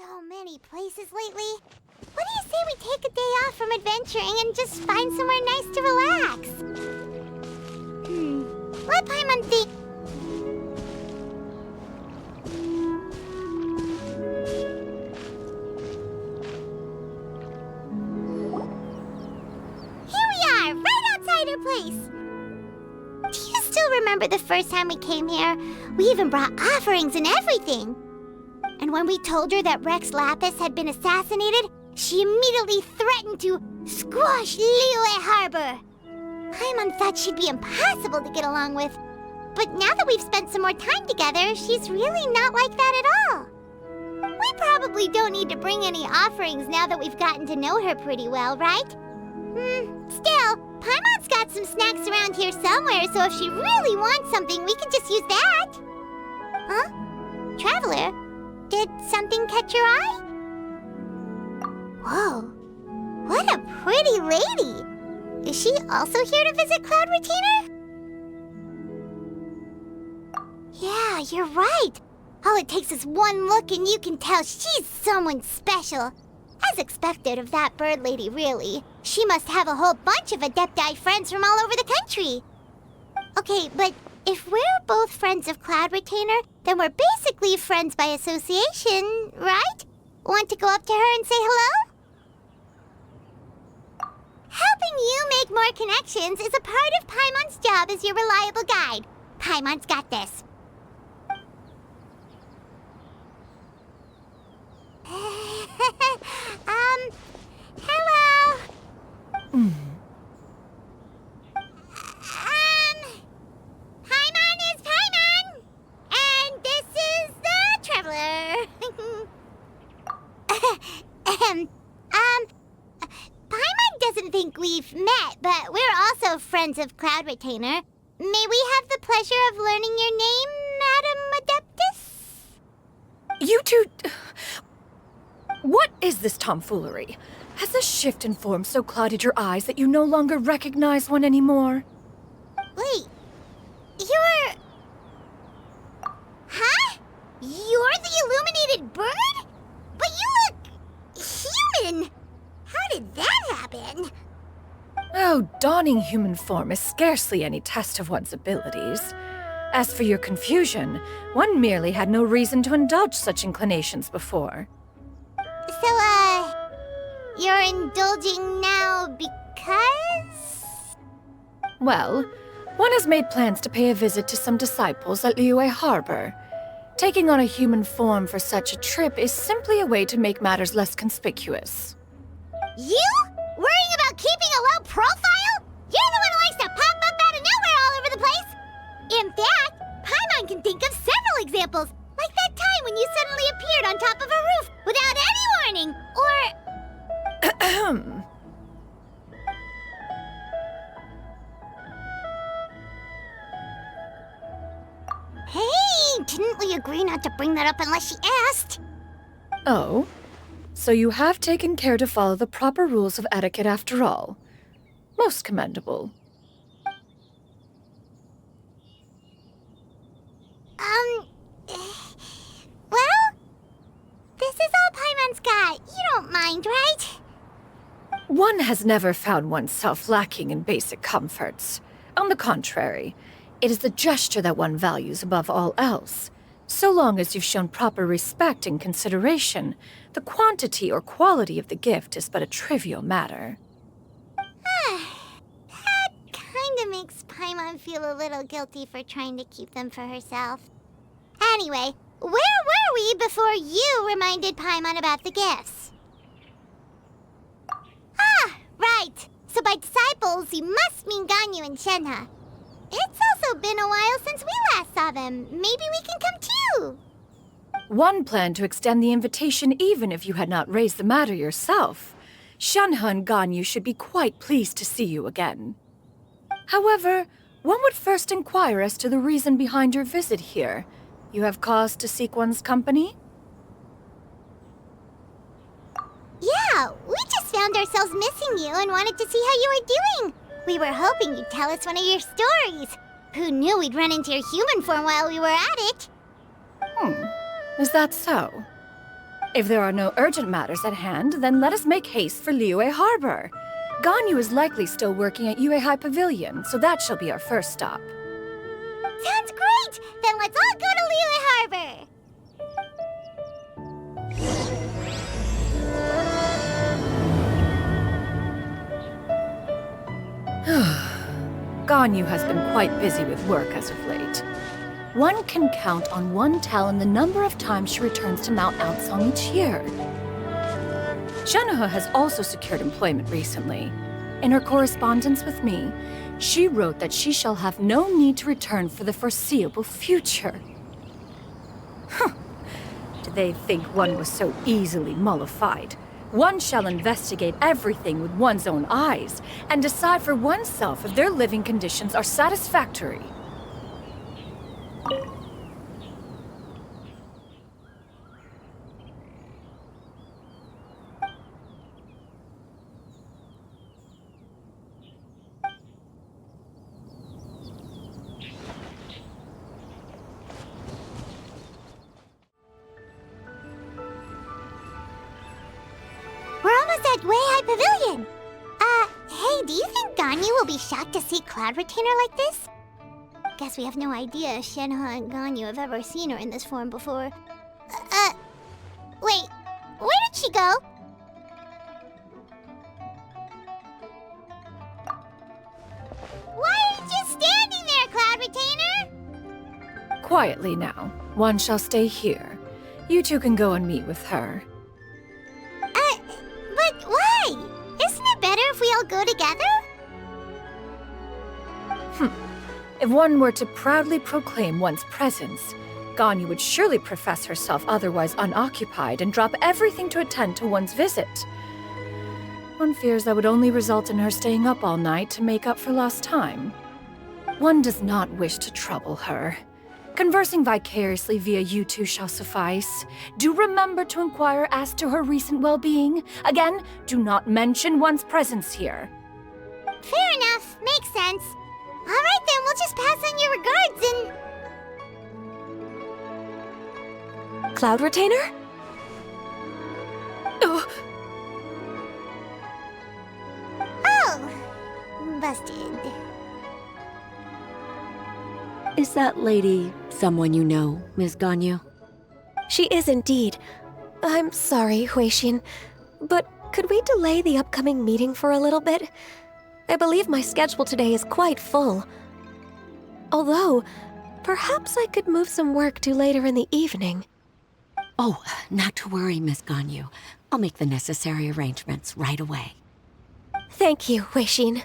so many places lately. What do you say we take a day off from adventuring and just find somewhere nice to relax? Let Paimon think. Here we are, right outside our place. Do you still remember the first time we came here? We even brought offerings and everything. And when we told her that Rex Lapis had been assassinated, she immediately threatened to squash Liyue Harbor. Paimon thought she'd be impossible to get along with. But now that we've spent some more time together, she's really not like that at all. We probably don't need to bring any offerings now that we've gotten to know her pretty well, right? Still, Paimon's got some snacks around here somewhere, so if she really wants something, we can just use that. Huh? Traveler, did something catch your eye? Whoa, what a pretty lady! Is she also here to visit Cloud Retainer? Yeah, you're right. All it takes is one look and you can tell she's someone special. As expected of that bird lady, really. She must have a whole bunch of Adepti friends from all over the country. Okay, but if we're both friends of Cloud Retainer, then we're basically friends by association, right? Want to go up to her and say hello? Helping you make more connections is a part of Paimon's job as your reliable guide. Paimon's got this. Hello? Paimon is Paimon! And this is the Traveler. Paimon doesn't think we've met, but we're also friends of Cloud Retainer. May we have the pleasure of learning your name, Madam Adeptus? You two... What is this tomfoolery? Has the shift in form so clouded your eyes that you no longer recognize one anymore? Wait, you're... Huh? You're the illuminated bird? But you look... human! How did that happen? Oh, donning human form is scarcely any test of one's abilities. As for your confusion, one merely had no reason to indulge such inclinations before. So, you're indulging now because? Well, one has made plans to pay a visit to some disciples at Liyue Harbor. Taking on a human form for such a trip is simply a way to make matters less conspicuous. You? Worrying about keeping a low profile? You're the one who likes to pop up out of nowhere all over the place! In fact, Paimon can think of several examples, like that time when you suddenly appeared on top of a roof without any warning, or... Hey, didn't we agree not to bring that up unless she asked? Oh? So you have taken care to follow the proper rules of etiquette after all. Most commendable. Well, this is all Paimon's got. You don't mind, right? One has never found oneself lacking in basic comforts. On the contrary, it is the gesture that one values above all else. So long as you've shown proper respect and consideration, the quantity or quality of the gift is but a trivial matter. That kinda makes Paimon feel a little guilty for trying to keep them for herself. Anyway, where were we before you reminded Paimon about the gifts? Ah, right. So by disciples, you must mean Ganyu and Shenhe. It's also been a while since we last saw them. Maybe we can come too. One planned to extend the invitation even if you had not raised the matter yourself. Shenhe and Ganyu should be quite pleased to see you again. However, one would first inquire as to the reason behind your visit here. You have cause to seek one's company? Yeah, we just found ourselves missing you and wanted to see how you were doing. We were hoping you'd tell us one of your stories. Who knew we'd run into your human form while we were at it? Is that so? If there are no urgent matters at hand, then let us make haste for Liyue Harbor. Ganyu is likely still working at Yue High Pavilion, so that shall be our first stop. Sounds great! Then let's all go to Liyue Harbor! Ganyu has been quite busy with work as of late. One can count on one talon the number of times she returns to Mount Outsong each year. Xianyun has also secured employment recently. In her correspondence with me, she wrote that she shall have no need to return for the foreseeable future. Did they think one was so easily mollified? One shall investigate everything with one's own eyes and decide for oneself if their living conditions are satisfactory. At Yue High Pavilion. Hey, do you think Ganyu will be shocked to see Cloud Retainer like this? Guess we have no idea if Shenhe and Ganyu have ever seen her in this form before. Wait, where did she go? Why are you just standing there, Cloud Retainer? Quietly now. One shall stay here. You two can go and meet with her. But why? Isn't it better if we all go together? If one were to proudly proclaim one's presence, Ganyu would surely profess herself otherwise unoccupied and drop everything to attend to one's visit. One fears that would only result in her staying up all night to make up for lost time. One does not wish to trouble her. Conversing vicariously via you two shall suffice. Do remember to inquire as to her recent well-being. Again, do not mention one's presence here. Fair enough. Makes sense. All right, then we'll just pass on your regards and... Cloud Retainer? Oh, busted. Is that lady someone you know, Miss Ganyu? She is indeed. I'm sorry, Huixin, but could we delay the upcoming meeting for a little bit? I believe my schedule today is quite full. Although, perhaps I could move some work to later in the evening. Oh, not to worry, Miss Ganyu. I'll make the necessary arrangements right away. Thank you, Huixin.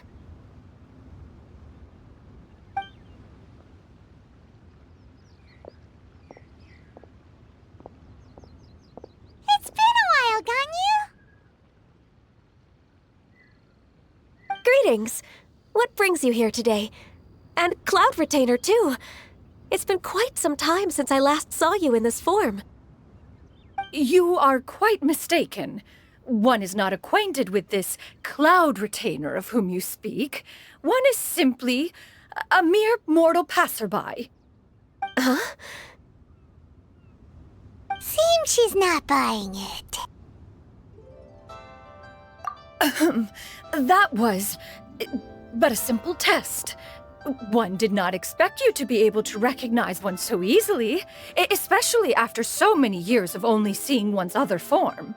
It's been a while, Ganyu. Greetings. What brings you here today? And Cloud Retainer, too. It's been quite some time since I last saw you in this form. You are quite mistaken. One is not acquainted with this Cloud Retainer of whom you speak. One is simply a mere mortal passerby. Huh? Seems she's not buying it. That was but a simple test. One did not expect you to be able to recognize one so easily, especially after so many years of only seeing one's other form.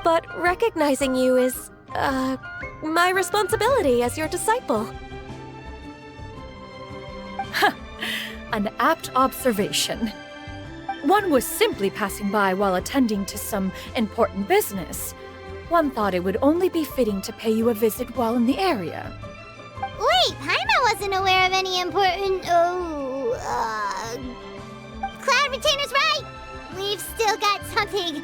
But recognizing you is, my responsibility as your disciple. An apt observation. One was simply passing by while attending to some important business. One thought it would only be fitting to pay you a visit while in the area. Wait, Paimon wasn't aware of any important... Cloud Retainer's right! We've still got something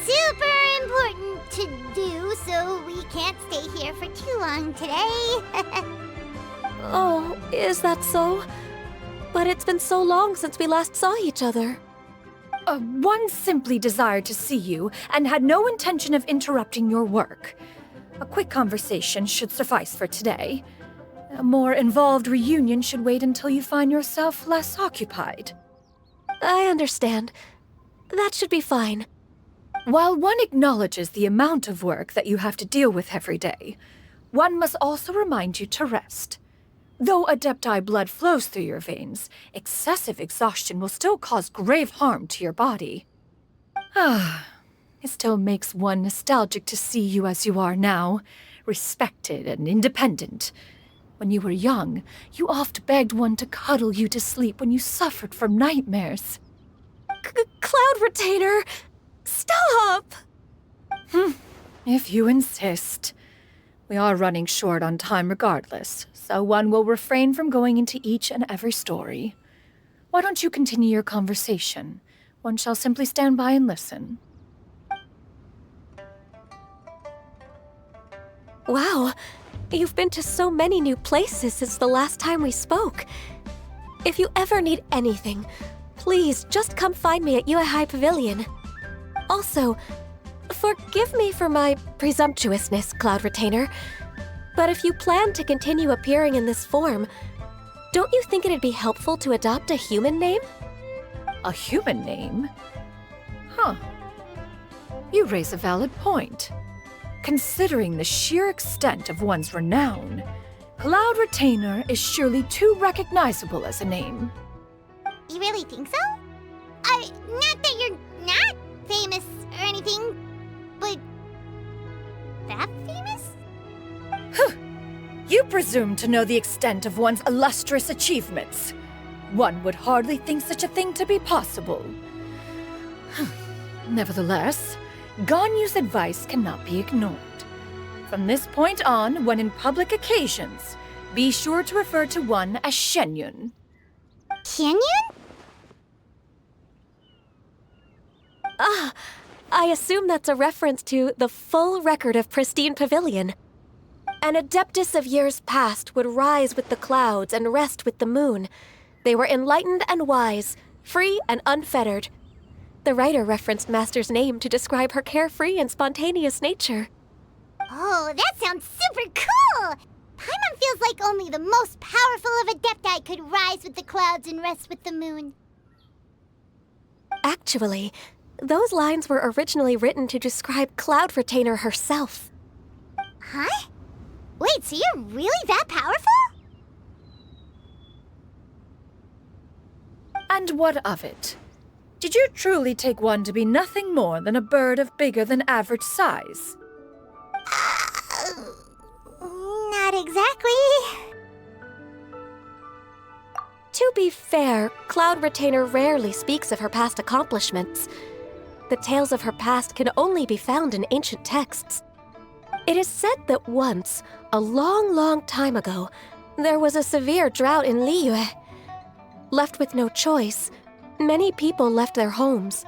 super important to do, so we can't stay here for too long today. Oh, is that so? But it's been so long since we last saw each other. One simply desired to see you and had no intention of interrupting your work. A quick conversation should suffice for today. A more involved reunion should wait until you find yourself less occupied. I understand. That should be fine. While one acknowledges the amount of work that you have to deal with every day, one must also remind you to rest. Though Adepti blood flows through your veins, excessive exhaustion will still cause grave harm to your body. It still makes one nostalgic to see you as you are now, respected and independent. When you were young, you oft begged one to cuddle you to sleep when you suffered from nightmares. Cloud Retainer! Stop! If you insist. We are running short on time regardless, so one will refrain from going into each and every story. Why don't you continue your conversation? One shall simply stand by and listen. Wow, you've been to so many new places since the last time we spoke. If you ever need anything, please just come find me at Yuehai Pavilion. Also, forgive me for my presumptuousness, Cloud Retainer, but if you plan to continue appearing in this form, don't you think it'd be helpful to adopt a human name? A human name? You raise a valid point. Considering the sheer extent of one's renown, Cloud Retainer is surely too recognizable as a name. You really think so? Not that you're not famous or anything, but that famous? You presume to know the extent of one's illustrious achievements. One would hardly think such a thing to be possible. Nevertheless, Ganyu's advice cannot be ignored. From this point on, when in public occasions, be sure to refer to one as Xianyun. Xianyun? I assume that's a reference to the full record of Pristine Pavilion. An Adeptus of years past would rise with the clouds and rest with the moon. They were enlightened and wise, free and unfettered. The writer referenced Master's name to describe her carefree and spontaneous nature. Oh, that sounds super cool! Paimon feels like only the most powerful of Adepti could rise with the clouds and rest with the moon. Actually, those lines were originally written to describe Cloud Retainer herself. Huh? Wait, so you're really that powerful? And what of it? Did you truly take one to be nothing more than a bird of bigger than average size? Not exactly. To be fair, Cloud Retainer rarely speaks of her past accomplishments. The tales of her past can only be found in ancient texts. It is said that once, a long, long time ago, there was a severe drought in Liyue. Left with no choice, many people left their homes,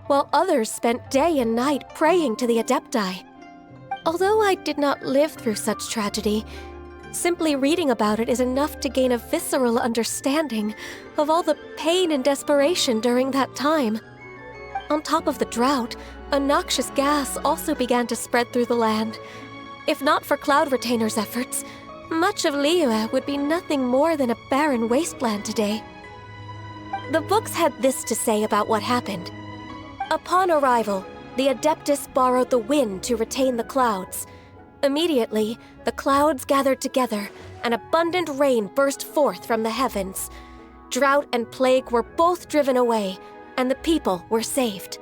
while others spent day and night praying to the Adepti. Although I did not live through such tragedy, simply reading about it is enough to gain a visceral understanding of all the pain and desperation during that time. On top of the drought, a noxious gas also began to spread through the land. If not for Cloud Retainer's efforts, much of Liyue would be nothing more than a barren wasteland today. The books had this to say about what happened. Upon arrival, the Adeptus borrowed the wind to retain the clouds. Immediately, the clouds gathered together, and abundant rain burst forth from the heavens. Drought and plague were both driven away, and the people were saved.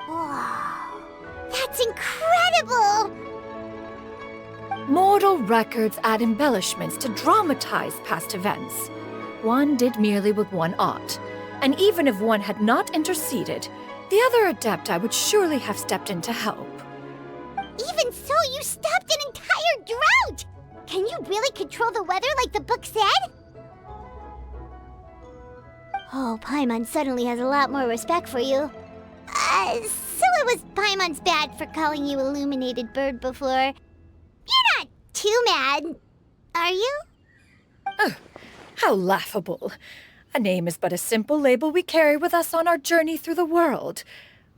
Wow, that's incredible! Mortal records add embellishments to dramatize past events. One did merely what one ought, and even if one had not interceded, the other Adepti would surely have stepped in to help. Even so, you stopped an entire drought! Can you really control the weather like the book said? Oh, Paimon suddenly has a lot more respect for you. So it was Paimon's bad for calling you Illuminated Bird before. You're not too mad, are you? How laughable. A name is but a simple label we carry with us on our journey through the world.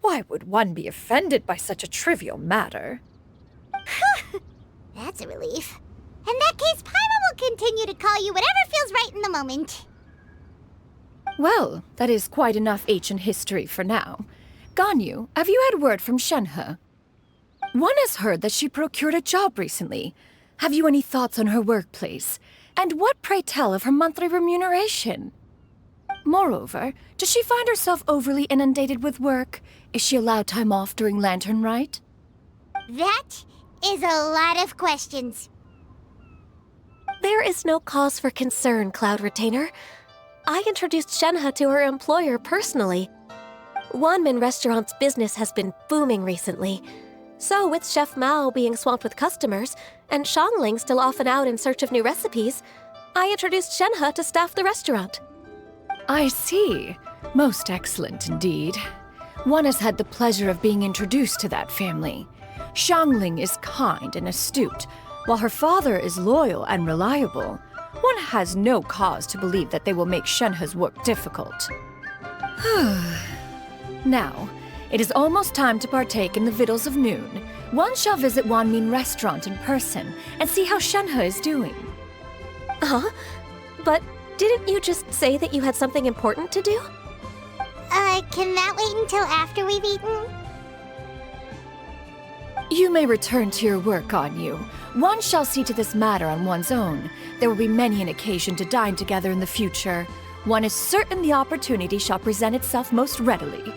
Why would one be offended by such a trivial matter? That's a relief. In that case, Paimon will continue to call you whatever feels right in the moment. Well, that is quite enough ancient history for now. Ganyu, have you had word from Shenhe? One has heard that she procured a job recently. Have you any thoughts on her workplace? And what, pray tell, of her monthly remuneration? Moreover, does she find herself overly inundated with work? Is she allowed time off during Lantern Rite? That is a lot of questions. There is no cause for concern, Cloud Retainer. I introduced Shenhe to her employer personally. Wanmin Restaurant's business has been booming recently. So with Chef Mao being swamped with customers, and Xiangling still off and out in search of new recipes, I introduced Shenhe to staff the restaurant. I see. Most excellent indeed. One has had the pleasure of being introduced to that family. Xiangling is kind and astute, while her father is loyal and reliable. One has no cause to believe that they will make Shenhe's work difficult. Now, it is almost time to partake in the victuals of noon. One shall visit Wanmin Restaurant in person and see how Shenhe is doing. Huh? But didn't you just say that you had something important to do? Can that wait until after we've eaten? You may return to your work, Ganyu. One shall see to this matter on one's own. There will be many an occasion to dine together in the future. One is certain the opportunity shall present itself most readily.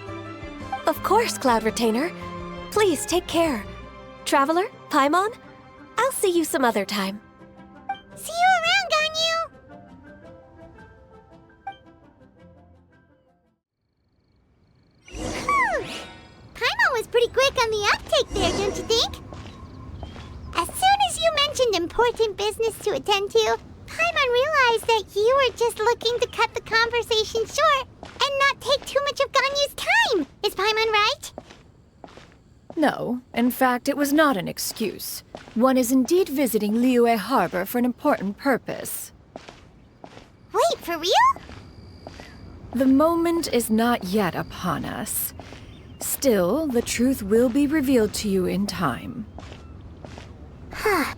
Of course, Cloud Retainer. Please take care. Traveler, Paimon, I'll see you some other time. See you around, Ganyu! Paimon was pretty quick on the uptake there, don't you think? As soon as you mentioned important business to attend to, Paimon realized that you were just looking to cut the conversation short and not take too much of Ganyu's time. Is Paimon right? No, in fact, it was not an excuse. One is indeed visiting Liyue Harbor for an important purpose. Wait, for real? The moment is not yet upon us. Still, the truth will be revealed to you in time. Huh.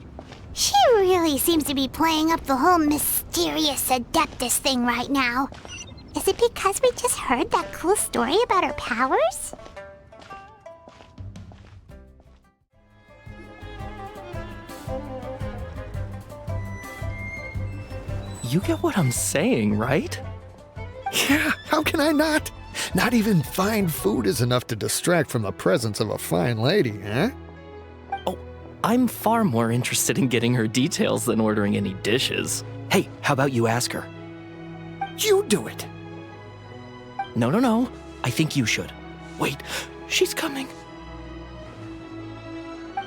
She really seems to be playing up the whole mysterious Adeptus thing right now. Is it because we just heard that cool story about her powers? You get what I'm saying, right? Yeah, how can I not? Not even fine food is enough to distract from the presence of a fine lady, huh? Oh, I'm far more interested in getting her details than ordering any dishes. Hey, how about you ask her? You do it! No. I think you should. Wait, she's coming.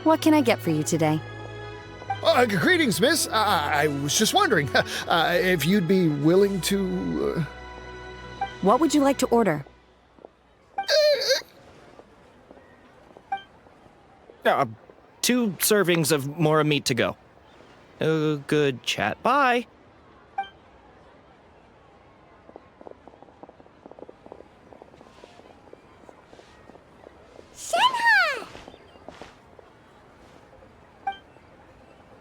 What can I get for you today? Greetings, miss. I was just wondering if you'd be willing to... What would you like to order? 2 servings of more meat to go. Good chat. Bye. Shenhe!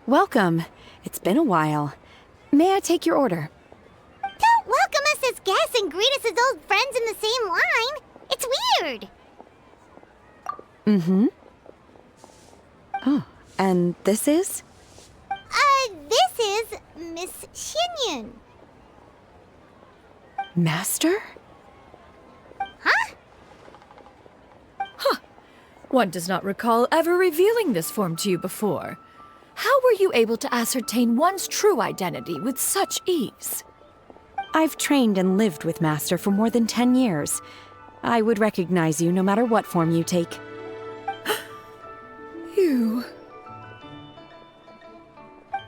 Welcome. It's been a while. May I take your order? Don't welcome us as guests and greet us as old friends in the same line. It's weird. Mm-hmm. Oh, and this is? This is Miss Xianyun. Master? Huh? One does not recall ever revealing this form to you before. How were you able to ascertain one's true identity with such ease? I've trained and lived with Master for more than 10 years. I would recognize you no matter what form you take. You...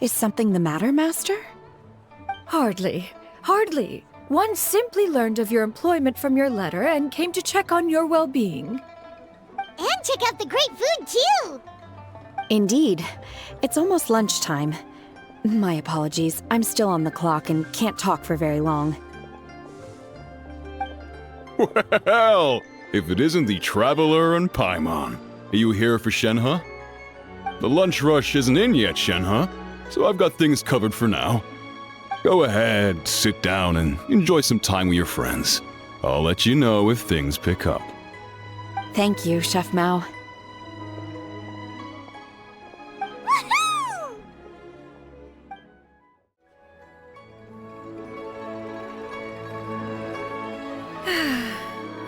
Is something the matter, Master? Hardly. One simply learned of your employment from your letter and came to check on your well-being. And check out the great food, too! Indeed. It's almost lunchtime. My apologies. I'm still on the clock and can't talk for very long. Well, if it isn't the Traveler and Paimon. Are you here for Shenhe? The lunch rush isn't in yet, Shenhe, so I've got things covered for now. Go ahead, sit down, and enjoy some time with your friends. I'll let you know if things pick up. Thank you, Chef Mao. Woohoo!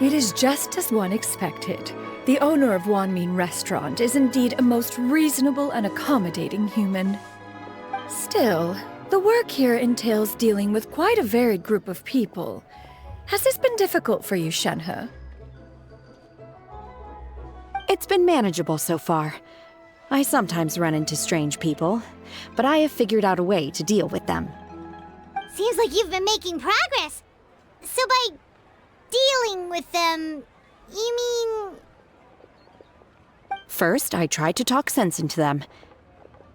It is just as one expected. The owner of Wanmin Restaurant is indeed a most reasonable and accommodating human. Still, the work here entails dealing with quite a varied group of people. Has this been difficult for you, Shenhe? It's been manageable so far. I sometimes run into strange people, but I have figured out a way to deal with them. Seems like you've been making progress. So by dealing with them, you mean... First, I try to talk sense into them.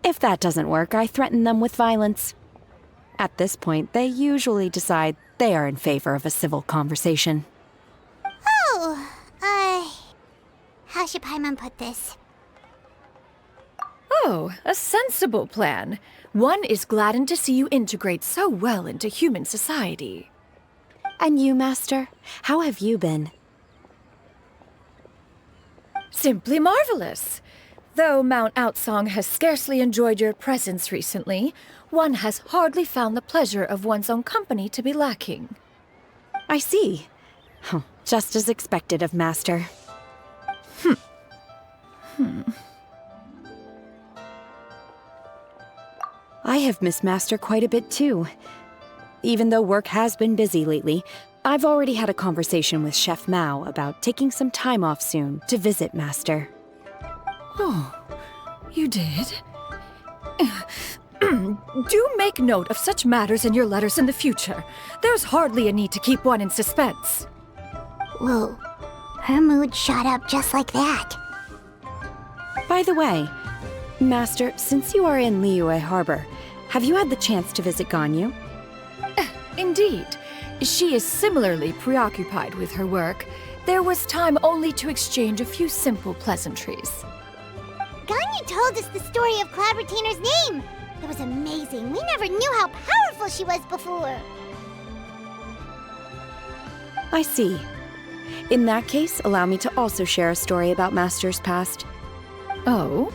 If that doesn't work, I threaten them with violence. At this point, they usually decide they are in favor of a civil conversation. Oh, how should Paimon put this? Oh, a sensible plan. One is gladdened to see you integrate so well into human society. And you, Master? How have you been? Simply marvelous. Though Mount Outsong has scarcely enjoyed your presence recently, one has hardly found the pleasure of one's own company to be lacking. I see. Just as expected of Master. I have missed Master quite a bit too. Even though work has been busy lately, I've already had a conversation with Chef Mao about taking some time off soon to visit Master. Oh, you did? Do make note of such matters in your letters in the future. There's hardly a need to keep one in suspense. Whoa, her mood shot up just like that. By the way, Master, since you are in Liyue Harbor, have you had the chance to visit Ganyu? Indeed. She is similarly preoccupied with her work. There was time only to exchange a few simple pleasantries. Ganyu told us the story of Cloud Retainer's name. It was amazing. We never knew how powerful she was before. I see. In that case, allow me to also share a story about Master's past. Oh?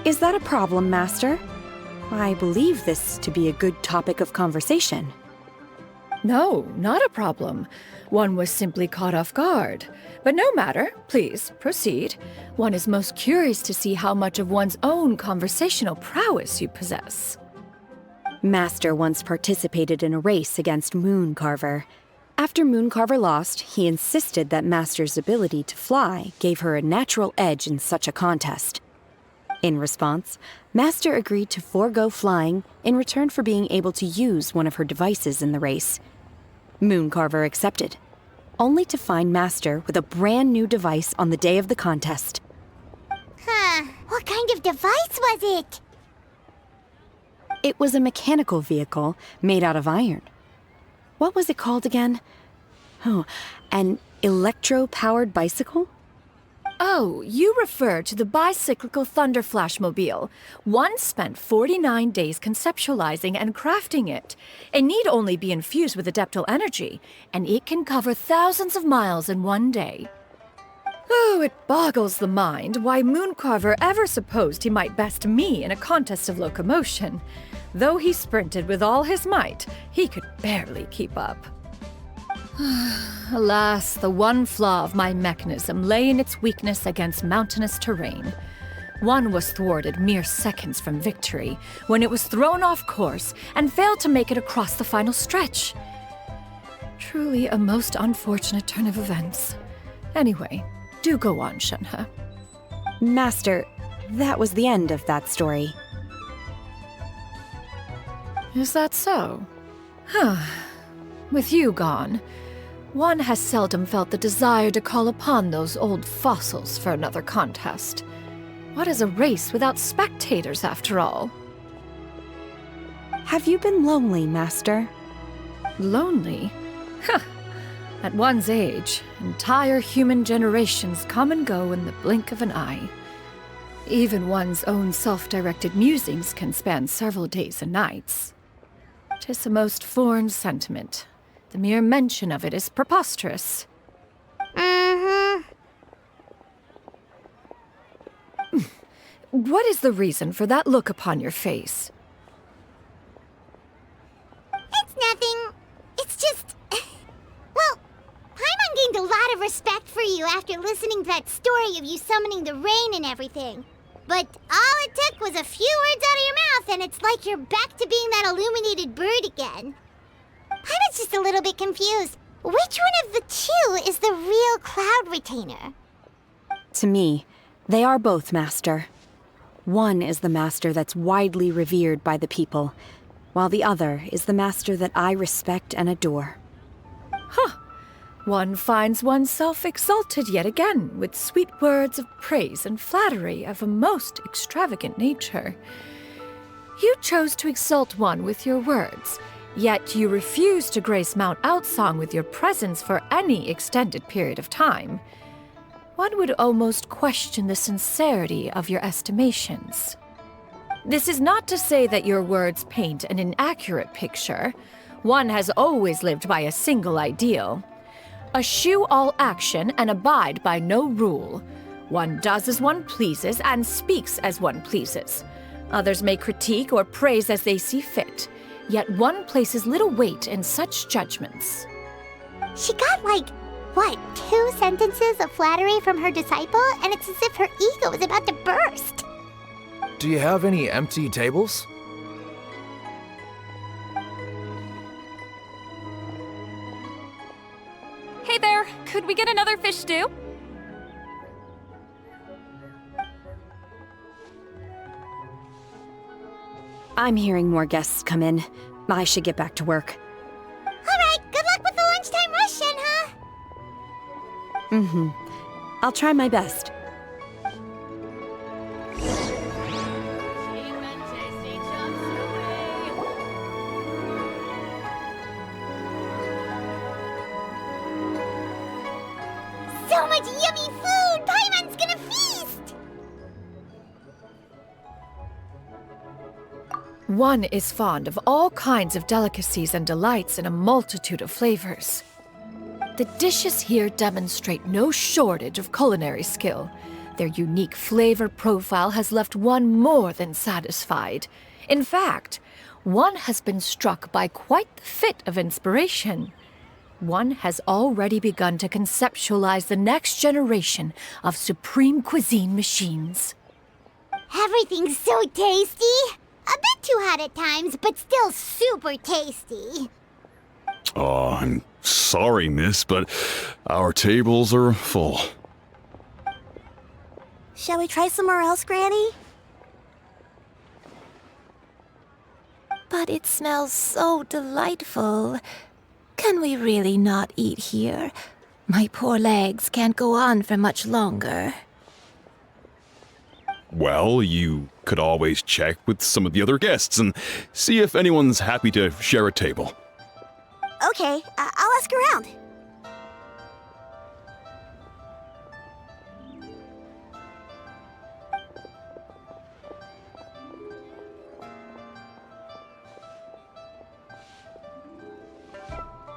Is that a problem, Master? I believe this to be a good topic of conversation. No, not a problem. One was simply caught off guard. But no matter, please, proceed. One is most curious to see how much of one's own conversational prowess you possess. Master once participated in a race against Mooncarver. After Mooncarver lost, he insisted that Master's ability to fly gave her a natural edge in such a contest. In response, Master agreed to forego flying in return for being able to use one of her devices in the race. Mooncarver accepted, only to find Master with a brand new device on the day of the contest. Huh, what kind of device was it? It was a mechanical vehicle made out of iron. What was it called again? Oh, an electro-powered bicycle? Oh, you refer to the bicyclical Thunder Flashmobile. One spent 49 days conceptualizing and crafting it. It need only be infused with adeptal energy, and it can cover thousands of miles in one day. Oh, it boggles the mind why Mooncarver ever supposed he might best me in a contest of locomotion. Though he sprinted with all his might, he could barely keep up. Alas, the one flaw of my mechanism lay in its weakness against mountainous terrain. One was thwarted mere seconds from victory, when it was thrown off course and failed to make it across the final stretch. Truly a most unfortunate turn of events. Anyway, do go on, Shenhe. Master, that was the end of that story. Is that so? Huh. With you gone, one has seldom felt the desire to call upon those old fossils for another contest. What is a race without spectators, after all? Have you been lonely, Master? Lonely? Huh. At one's age, entire human generations come and go in the blink of an eye. Even one's own self-directed musings can span several days and nights. 'Tis a most foreign sentiment. The mere mention of it is preposterous. What is the reason for that look upon your face? It's nothing. It's just... Well, Paimon gained a lot of respect for you after listening to that story of you summoning the rain and everything. But all it took was a few words out of your mouth and it's like you're back to being that illuminated bird again. Paimon's just a little bit confused. Which one of the two is the real cloud retainer? To me, they are both, Master. One is the master that's widely revered by the people, while the other is the master that I respect and adore. Huh. One finds oneself exalted yet again with sweet words of praise and flattery of a most extravagant nature. You chose to exalt one with your words, yet you refuse to grace Mount Outsong with your presence for any extended period of time. One would almost question the sincerity of your estimations. This is not to say that your words paint an inaccurate picture. One has always lived by a single ideal. Eschew all action and abide by no rule. One does as one pleases and speaks as one pleases. Others may critique or praise as they see fit, yet one places little weight in such judgments. She got like, what, 2 sentences of flattery from her disciple, and it's as if her ego is about to burst. Do you have any empty tables? Hey there, could we get another fish stew? I'm hearing more guests come in. I should get back to work. Alright, good luck with the lunchtime rush, Shenhe. I'll try my best. So much yummy food! Paimon's gonna feast! One is fond of all kinds of delicacies and delights in a multitude of flavors. The dishes here demonstrate no shortage of culinary skill. Their unique flavor profile has left one more than satisfied. In fact, one has been struck by quite the fit of inspiration. One has already begun to conceptualize the next generation of supreme cuisine machines. Everything's so tasty! A bit too hot at times, but still super tasty. Oh, I'm sorry, miss, but our tables are full. Shall we try somewhere else, Granny? But it smells so delightful. Can we really not eat here? My poor legs can't go on for much longer. Well, you could always check with some of the other guests and see if anyone's happy to share a table. Okay, I'll ask around.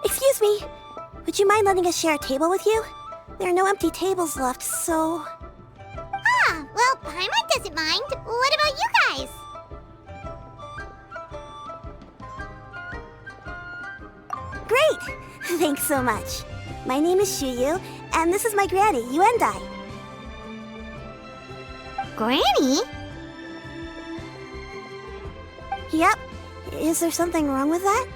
Excuse me, would you mind letting us share a table with you? There are no empty tables left, so... Ah, well, Paimon doesn't mind. What about you guys? Great! Thanks so much. My name is Xianyun, and this is my granny, Yuendai. Granny? Yep. Is there something wrong with that?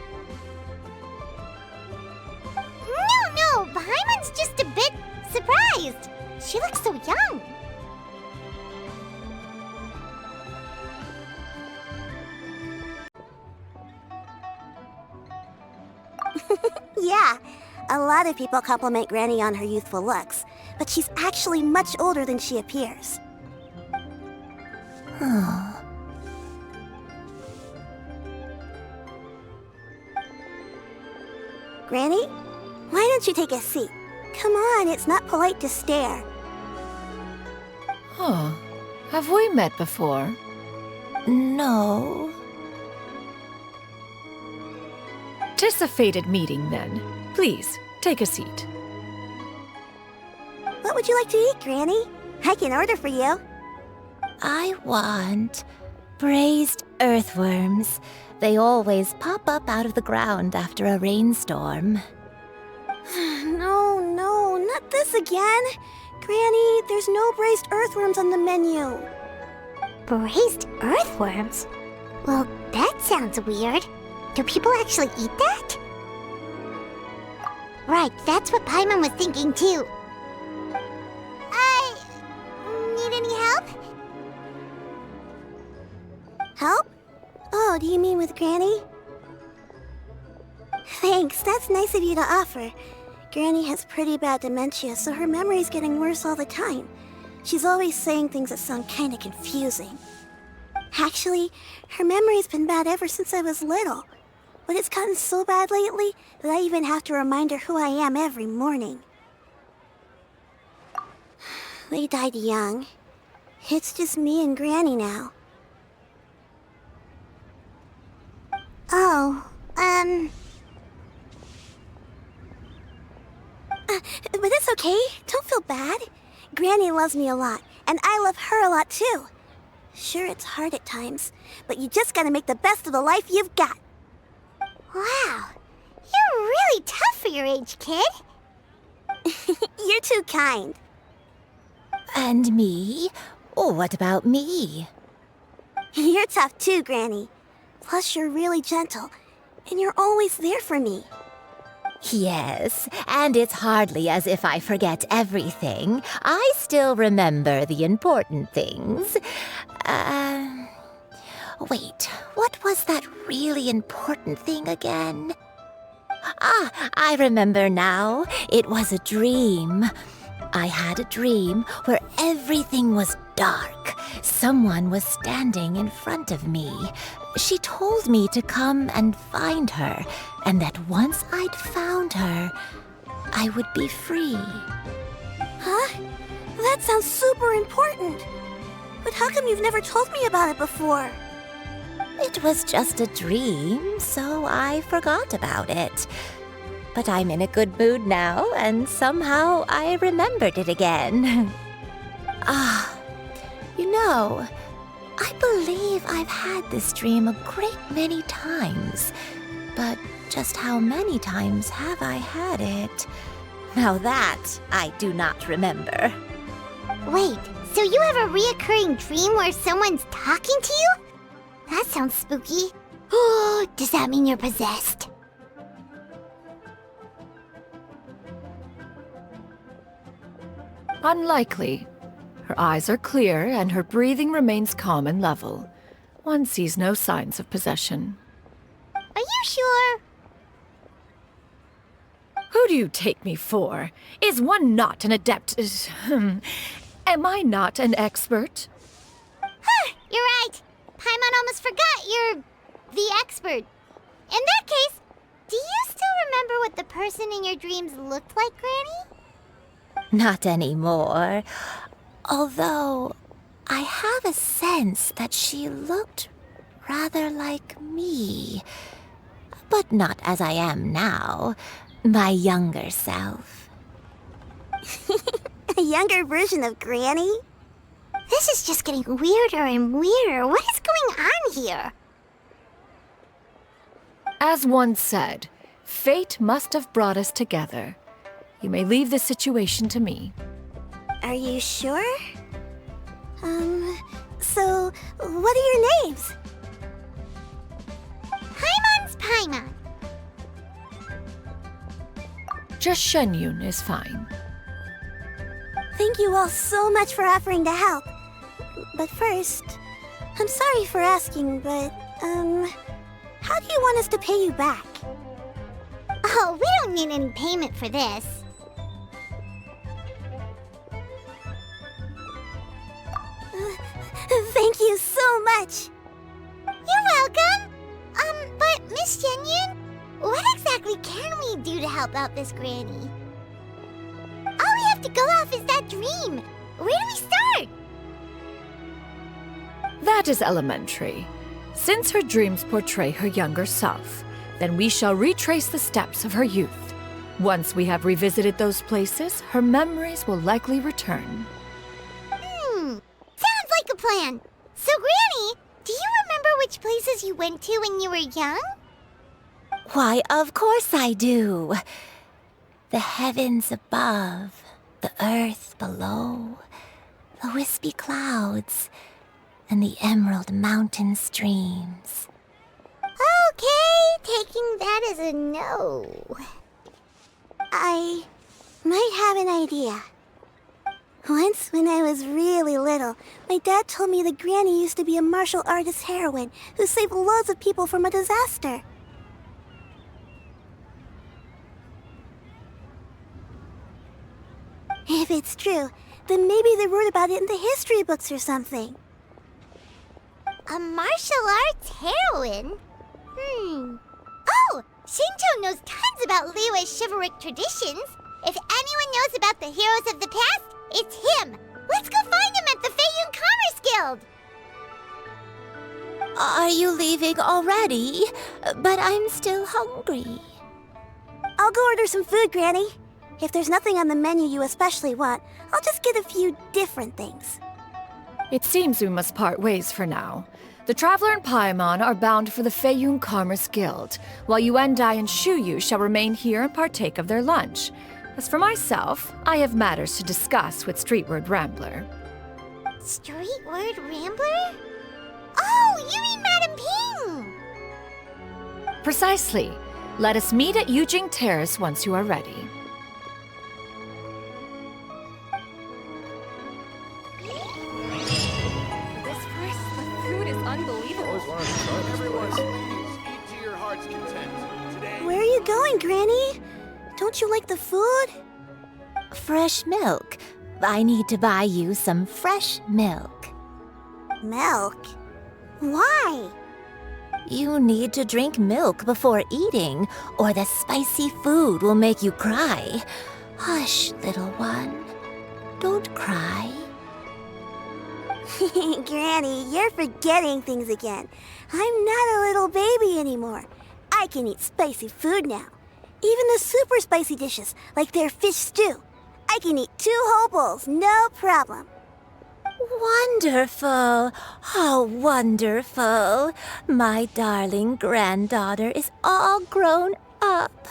No, Paimon's just a bit surprised. She looks so young. Yeah, a lot of people compliment Granny on her youthful looks, but she's actually much older than she appears. Granny? Why don't you take a seat? Come on, it's not polite to stare. Huh. Have we met before? No. 'Tis a fated meeting, then. Please, take a seat. What would you like to eat, Granny? I can order for you. I want braised earthworms. They always pop up out of the ground after a rainstorm. No, not this again. Granny, there's no braised earthworms on the menu. Braised earthworms? Well, that sounds weird. Do people actually eat that? Right, that's what Paimon was thinking too. Need any help? Help? Oh, do you mean with Granny? Thanks, that's nice of you to offer. Granny has pretty bad dementia, so her memory's getting worse all the time. She's always saying things that sound kinda confusing. Actually, her memory's been bad ever since I was little. But it's gotten so bad lately that I even have to remind her who I am every morning. They died young. It's just me and Granny now. Oh, but it's okay. Don't feel bad. Granny loves me a lot, and I love her a lot too. Sure, it's hard at times, but you just gotta make the best of the life you've got. Wow, you're really tough for your age, kid. You're too kind. And me? Oh, what about me? You're tough too, Granny. Plus, you're really gentle, and you're always there for me. Yes, and it's hardly as if I forget everything. I still remember the important things. Wait, what was that really important thing again? Ah, I remember now. It was a dream. I had a dream where everything was dark. Someone was standing in front of me. She told me to come and find her, and that once I'd found her, I would be free. Huh? That sounds super important. But how come you've never told me about it before? It was just a dream, so I forgot about it. But I'm in a good mood now, and somehow I remembered it again. You know, I believe I've had this dream a great many times. But just how many times have I had it? Now that I do not remember. Wait, so you have a reoccurring dream where someone's talking to you? That sounds spooky. Oh, does that mean you're possessed? Unlikely. Her eyes are clear and her breathing remains calm and level. One sees no signs of possession. Are you sure? Who do you take me for? Is one not an adept? Am I not an expert? Huh, you're right. Paimon almost forgot you're the expert. In that case, do you still remember what the person in your dreams looked like, Granny? Not anymore. Although, I have a sense that she looked rather like me. But not as I am now. My younger self. A younger version of Granny? This is just getting weirder and weirder. What is going on here? As one said, fate must have brought us together. You may leave this situation to me. Are you sure? So, what are your names? Paimon's Paimon. Just Xianyun is fine. Thank you all so much for offering to help. But first, I'm sorry for asking, but, how do you want us to pay you back? Oh, we don't need any payment for this. Thank you so much. You're welcome. But Miss Xianyun, what exactly exactly can we do to help out this granny? All we have to go off is that dream. Where do we start? That is elementary. Since her dreams portray her younger self, then we shall retrace the steps of her youth. Once we have revisited those places, her memories will likely return. Sounds like a plan. So, Granny, do you remember which places you went to when you were young? Why, of course I do. The heavens above, the earth below, the wispy clouds, and the emerald mountain streams. Okay, taking that as a no. I might have an idea. Once, when I was really little, my dad told me that Granny used to be a martial artist heroine who saved loads of people from a disaster. If it's true, then maybe they wrote about it in the history books or something. A martial arts heroine? Oh! Shinto knows tons about Liyue's chivalric traditions. If anyone knows about the heroes of the past, it's him. Let's go find him at the Feiyun Commerce Guild. Are you leaving already? But I'm still hungry. I'll go order some food, Granny. If there's nothing on the menu you especially want, I'll just get a few different things. It seems we must part ways for now. The Traveler and Paimon are bound for the Feiyun Commerce Guild, while Yuendai and Shuyu shall remain here and partake of their lunch. As for myself, I have matters to discuss with Streetward Rambler. Streetward Rambler? Oh, you mean Madame Ping! Precisely. Let us meet at Yujing Terrace once you are ready. Where are you going, Granny? Don't you like the food? Fresh milk. I need to buy you some fresh milk. Milk? Why? You need to drink milk before eating, or the spicy food will make you cry. Hush, little one. Don't cry. Granny, you're forgetting things again. I'm not a little baby anymore. I can eat spicy food now. Even the super spicy dishes, like their fish stew. I can eat 2 whole bowls, no problem. Wonderful! How wonderful! My darling granddaughter is all grown up.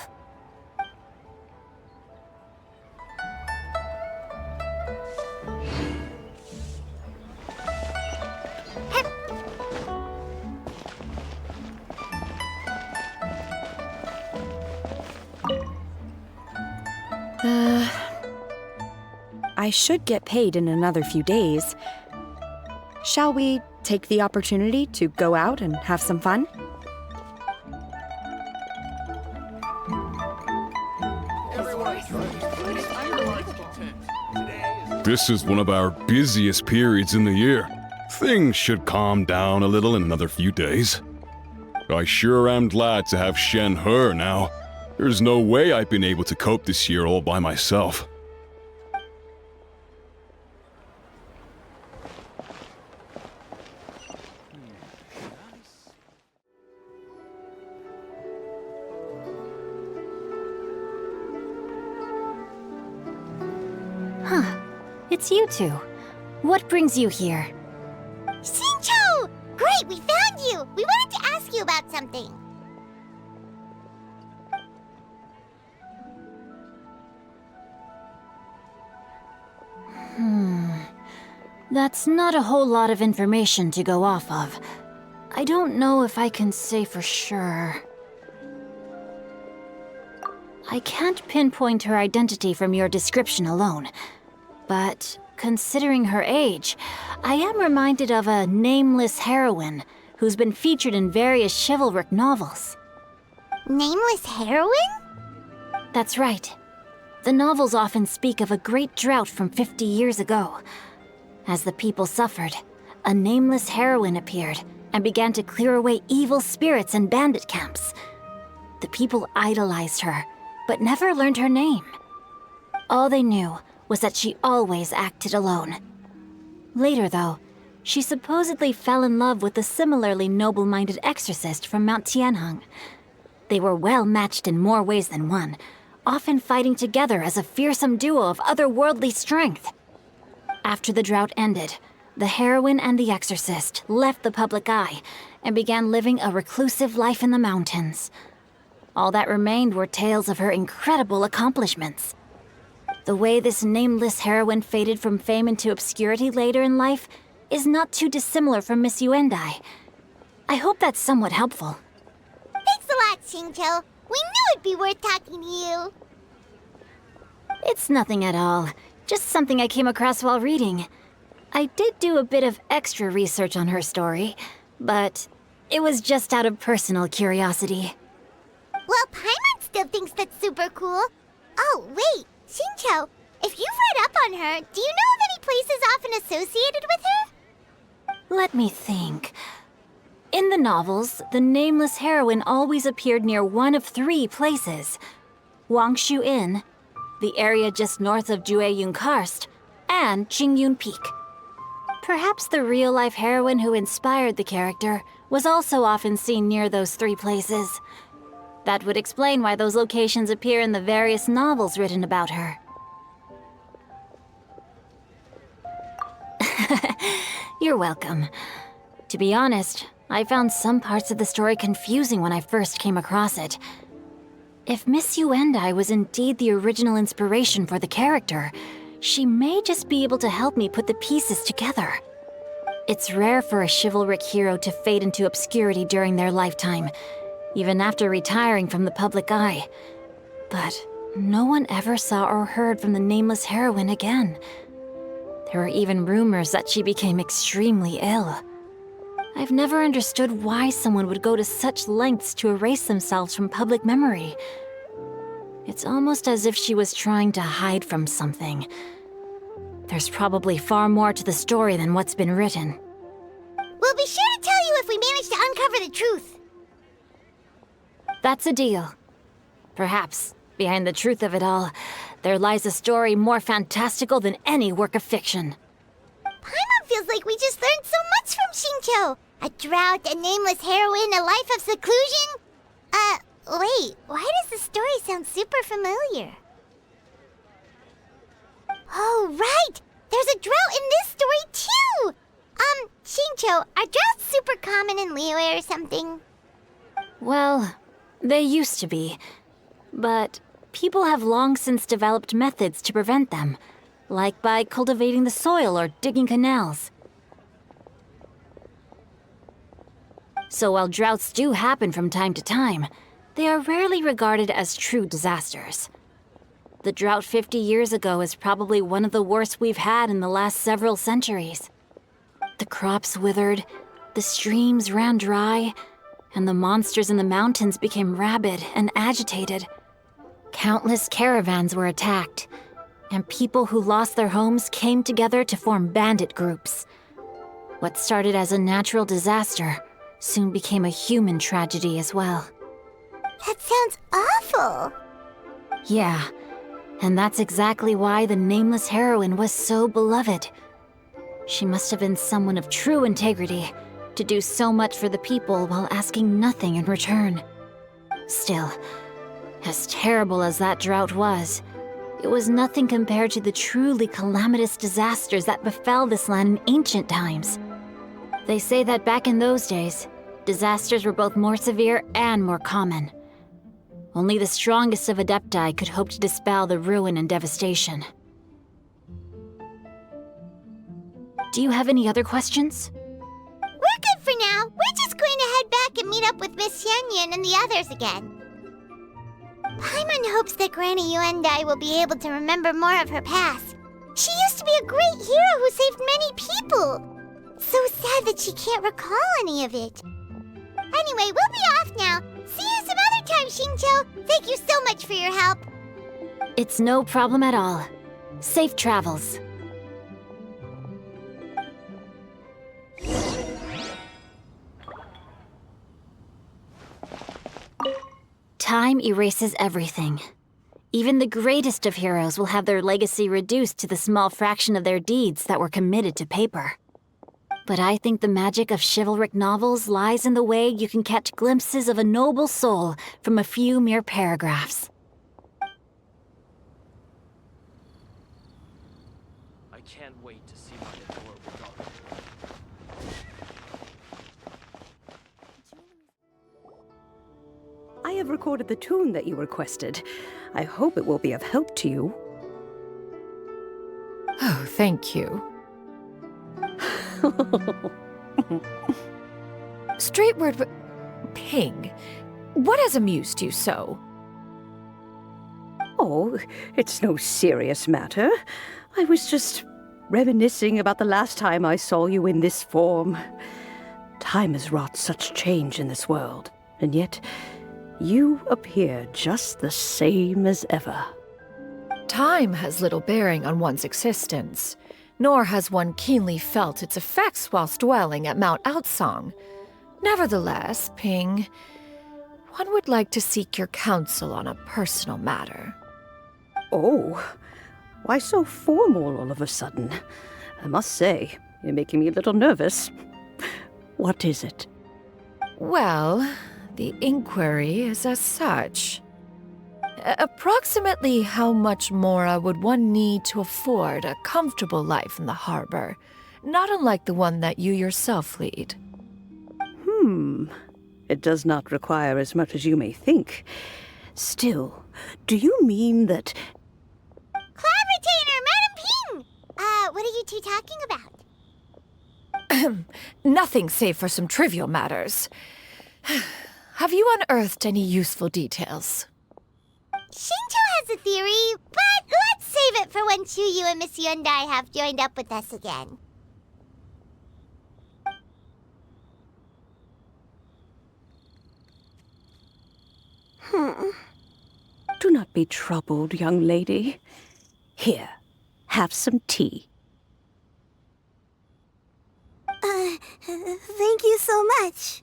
I should get paid in another few days. Shall we take the opportunity to go out and have some fun? This is one of our busiest periods in the year. Things should calm down a little in another few days. I sure am glad to have Shen He now. There's no way I've been able to cope this year all by myself. It's you two. What brings you here? Shincho! Great, we found you! We wanted to ask you about something. That's not a whole lot of information to go off of. I don't know if I can say for sure. I can't pinpoint her identity from your description alone. But considering her age, I am reminded of a nameless heroine who's been featured in various chivalric novels. Nameless heroine? That's right. The novels often speak of a great drought from 50 years ago. As the people suffered, a nameless heroine appeared and began to clear away evil spirits and bandit camps. The people idolized her, but never learned her name. All they knew was that she always acted alone. Later, though, she supposedly fell in love with a similarly noble-minded exorcist from Mount Tianheng. They were well matched in more ways than one, often fighting together as a fearsome duo of otherworldly strength. After the drought ended, the heroine and the exorcist left the public eye and began living a reclusive life in the mountains. All that remained were tales of her incredible accomplishments. The way this nameless heroine faded from fame into obscurity later in life is not too dissimilar from Miss Yuendai. I hope that's somewhat helpful. Thanks a lot, Xingqiu. We knew it'd be worth talking to you. It's nothing at all. Just something I came across while reading. I did do a bit of extra research on her story, but it was just out of personal curiosity. Well, Paimon still thinks that's super cool. Oh, wait, Xingqiu, if you've read up on her, do you know of any places often associated with her? Let me think. In the novels, the nameless heroine always appeared near one of 3 places. Wangshu Inn, the area just north of Jueyun Karst, and Qingyun Peak. Perhaps the real-life heroine who inspired the character was also often seen near those 3 places. That would explain why those locations appear in the various novels written about her. You're welcome. To be honest, I found some parts of the story confusing when I first came across it. If Miss Yuendai was indeed the original inspiration for the character, she may just be able to help me put the pieces together. It's rare for a chivalric hero to fade into obscurity during their lifetime, even after retiring from the public eye. But no one ever saw or heard from the nameless heroine again. There were even rumors that she became extremely ill. I've never understood why someone would go to such lengths to erase themselves from public memory. It's almost as if she was trying to hide from something. There's probably far more to the story than what's been written. We'll be sure to tell you if we manage to uncover the truth. That's a deal. Perhaps, behind the truth of it all, there lies a story more fantastical than any work of fiction. Paimon feels like we just learned so much from Xingqiu. A drought, a nameless heroine, a life of seclusion. Wait, why does the story sound super familiar? Oh, right! There's a drought in this story, too! Xingqiu, are droughts super common in Liyue or something? Well, they used to be. But people have long since developed methods to prevent them, like by cultivating the soil or digging canals. So while droughts do happen from time to time, they are rarely regarded as true disasters. The drought 50 years ago is probably one of the worst we've had in the last several centuries. The crops withered, the streams ran dry, and the monsters in the mountains became rabid and agitated. Countless caravans were attacked, and people who lost their homes came together to form bandit groups. What started as a natural disaster soon became a human tragedy as well. That sounds awful. Yeah, and that's exactly why the nameless heroine was so beloved. She must have been someone of true integrity, to do so much for the people while asking nothing in return. Still, as terrible as that drought was, it was nothing compared to the truly calamitous disasters that befell this land in ancient times. They say that back in those days, disasters were both more severe and more common. Only the strongest of Adepti could hope to dispel the ruin and devastation. Do you have any other questions? We're good for now. We're just going to head back and meet up with Miss Xianyun and the others again. Paimon hopes that Granny Yuendai will be able to remember more of her past. She used to be a great hero who saved many people. So sad that she can't recall any of it. Anyway, we'll be off now. See you some other time, Xingqiu. Thank you so much for your help. It's no problem at all. Safe travels. time erases everything. Even the greatest of heroes will have their legacy reduced to the small fraction of their deeds that were committed to paper. But I think the magic of chivalric novels lies in the way you can catch glimpses of a noble soul from a few mere paragraphs. I can't wait to see my adorable daughter. I have recorded the tune that you requested. I hope it will be of help to you. Oh, thank you. Straightward, Ping, what has amused you so? Oh, it's no serious matter. I was just reminiscing about the last time I saw you in this form. Time has wrought such change in this world, and yet you appear just the same as ever. Time has little bearing on one's existence, nor has one keenly felt its effects whilst dwelling at Mount Outsong. Nevertheless, Ping, one would like to seek your counsel on a personal matter. Oh, why so formal all of a sudden? I must say, you're making me a little nervous. What is it? Well, the inquiry is as such. Approximately how much more would one need to afford a comfortable life in the harbor, not unlike the one that you yourself lead? It does not require as much as you may think. Still, do you mean that... Clav-retainer, Madam Ping! What are you two talking about? Nothing save for some trivial matters. Have you unearthed any useful details? Shinto has a theory, but let's save it for when Chuyu and Miss Yundai have joined up with us again. Do not be troubled, young lady. Here, have some tea. Thank you so much.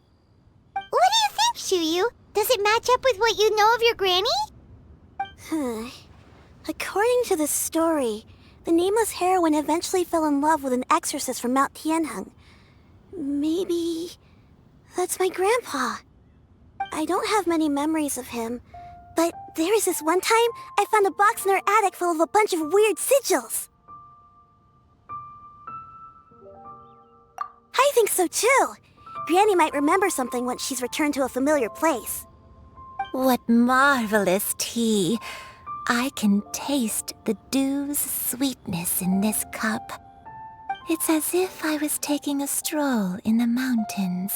What do you think, Chuyu? Does it match up with what you know of your granny? According to the story, the nameless heroine eventually fell in love with an exorcist from Mount Tianheng. Maybe that's my grandpa. I don't have many memories of him, but there was this one time I found a box in her attic full of a bunch of weird sigils. I think so too. Granny might remember something once she's returned to a familiar place. What marvelous tea. I can taste the dew's sweetness in this cup. It's as if I was taking a stroll in the mountains,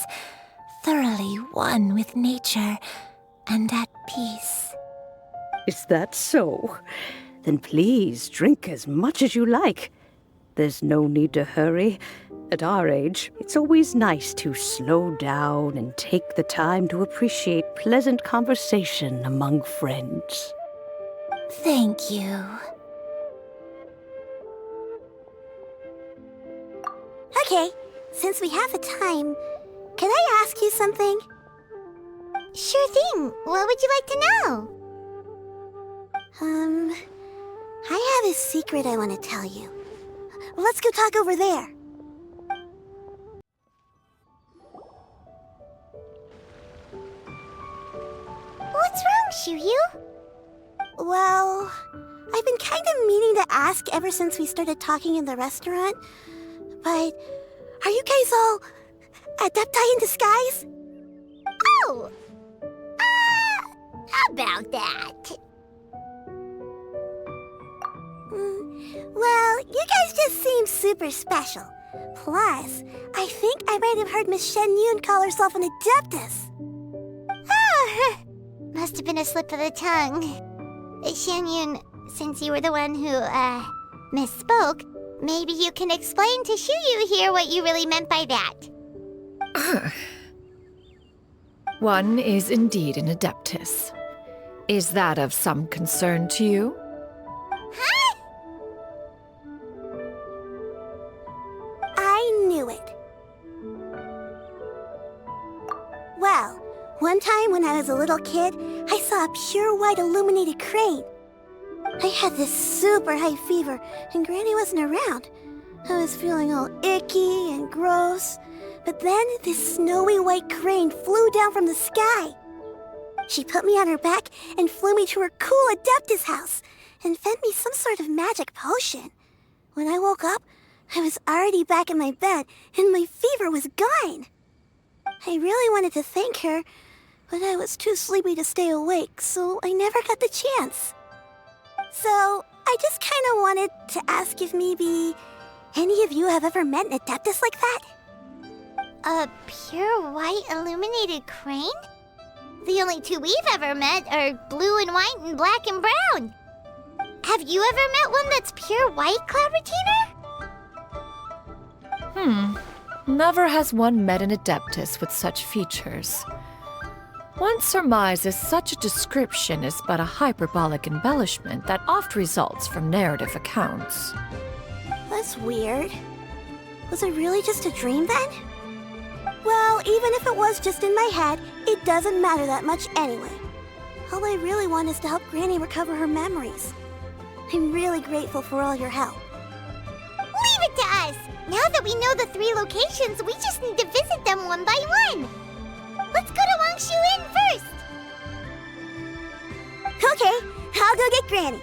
thoroughly one with nature and at peace. Is that so? Then please drink as much as you like. There's no need to hurry. At our age, it's always nice to slow down and take the time to appreciate pleasant conversation among friends. Thank you. Okay, since we have the time, can I ask you something? Sure thing. What would you like to know? I have a secret I want to tell you. Let's go talk over there. What's wrong, Chuyu? Well, I've been kind of meaning to ask ever since we started talking in the restaurant, but are you guys all adepti in disguise? Oh! About that. Well, you guys just seem super special. Plus, I think I might have heard Miss Xianyun call herself an Adeptus. Oh, must have been a slip of the tongue. Xianyun, since you were the one who, misspoke, maybe you can explain to Chuyu here what you really meant by that. One is indeed an Adeptus. Is that of some concern to you? Huh? I knew it. Well, one One time when I was a little kid, I saw a pure white illuminated crane. I had this super high fever, and Granny wasn't around. I was feeling all icky and gross. But then this snowy white crane flew down from the sky. She put me on her back and flew me to her cool Adeptus house and fed me some sort of magic potion. When I woke up, I was already back in my bed and my fever was gone. I really wanted to thank her, but I was too sleepy to stay awake, so I never got the chance. So, I just kind of wanted to ask if maybe any of you have ever met an Adeptus like that? A pure white illuminated crane? The only two we've ever met are blue and white and black and brown. Have you ever met one that's pure white, Cloud Retainer? Never has one met an Adeptus with such features. One surmises such a description is but a hyperbolic embellishment that oft results from narrative accounts. That's weird. Was it really just a dream then? Well, even if it was just in my head, it doesn't matter that much anyway. All I really want is to help Granny recover her memories. I'm really grateful for all your help. Leave it to us! Now that we know the 3 locations, we just need to visit them one by one. Let's go to Wangshu Inn first! Okay, I'll go get Granny.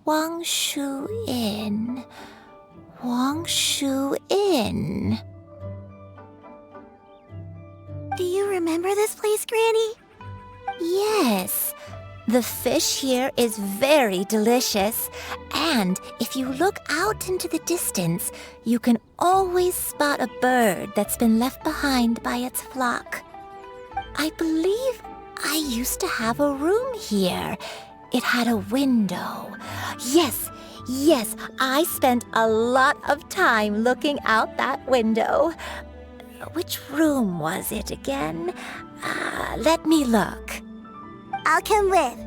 Wangshu Inn. Wangshu Inn. Do you remember this place, Granny? Yes. The fish here is very delicious, and if you look out into the distance, you can always spot a bird that's been left behind by its flock. I believe I used to have a room here. It had a window. Yes, I spent a lot of time looking out that window. Which room was it again? Let me look. I'll come with.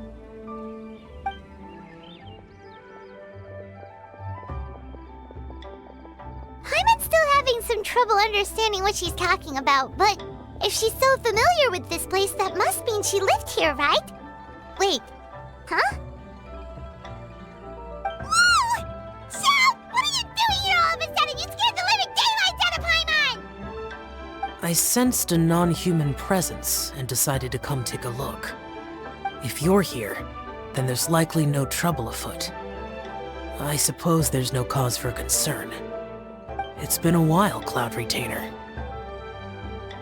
Paimon's still having some trouble understanding what she's talking about, but if she's so familiar with this place, that must mean she lived here, right? Wait, huh? Whoa! Shao! What are you doing here all of a sudden? You scared the living daylights out of Paimon! I sensed a non-human presence and decided to come take a look. If you're here, then there's likely no trouble afoot. I suppose there's no cause for concern. It's been a while, Cloud Retainer.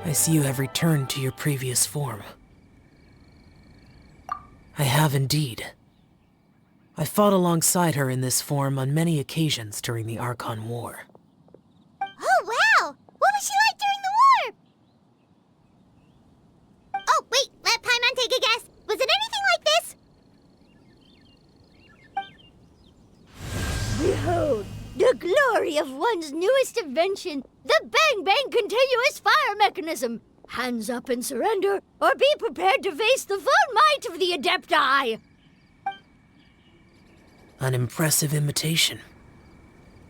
I see you have returned to your previous form. I have indeed. I fought alongside her in this form on many occasions during the Archon War. Oh, wow! What was she like during the war? Oh, wait, let Paimon take a guess. Was it anything like this? Behold, the glory of one's newest invention, the Bang Bang Continuous Fire Mechanism. Hands up and surrender, or be prepared to face the full might of the Adepti. An impressive imitation.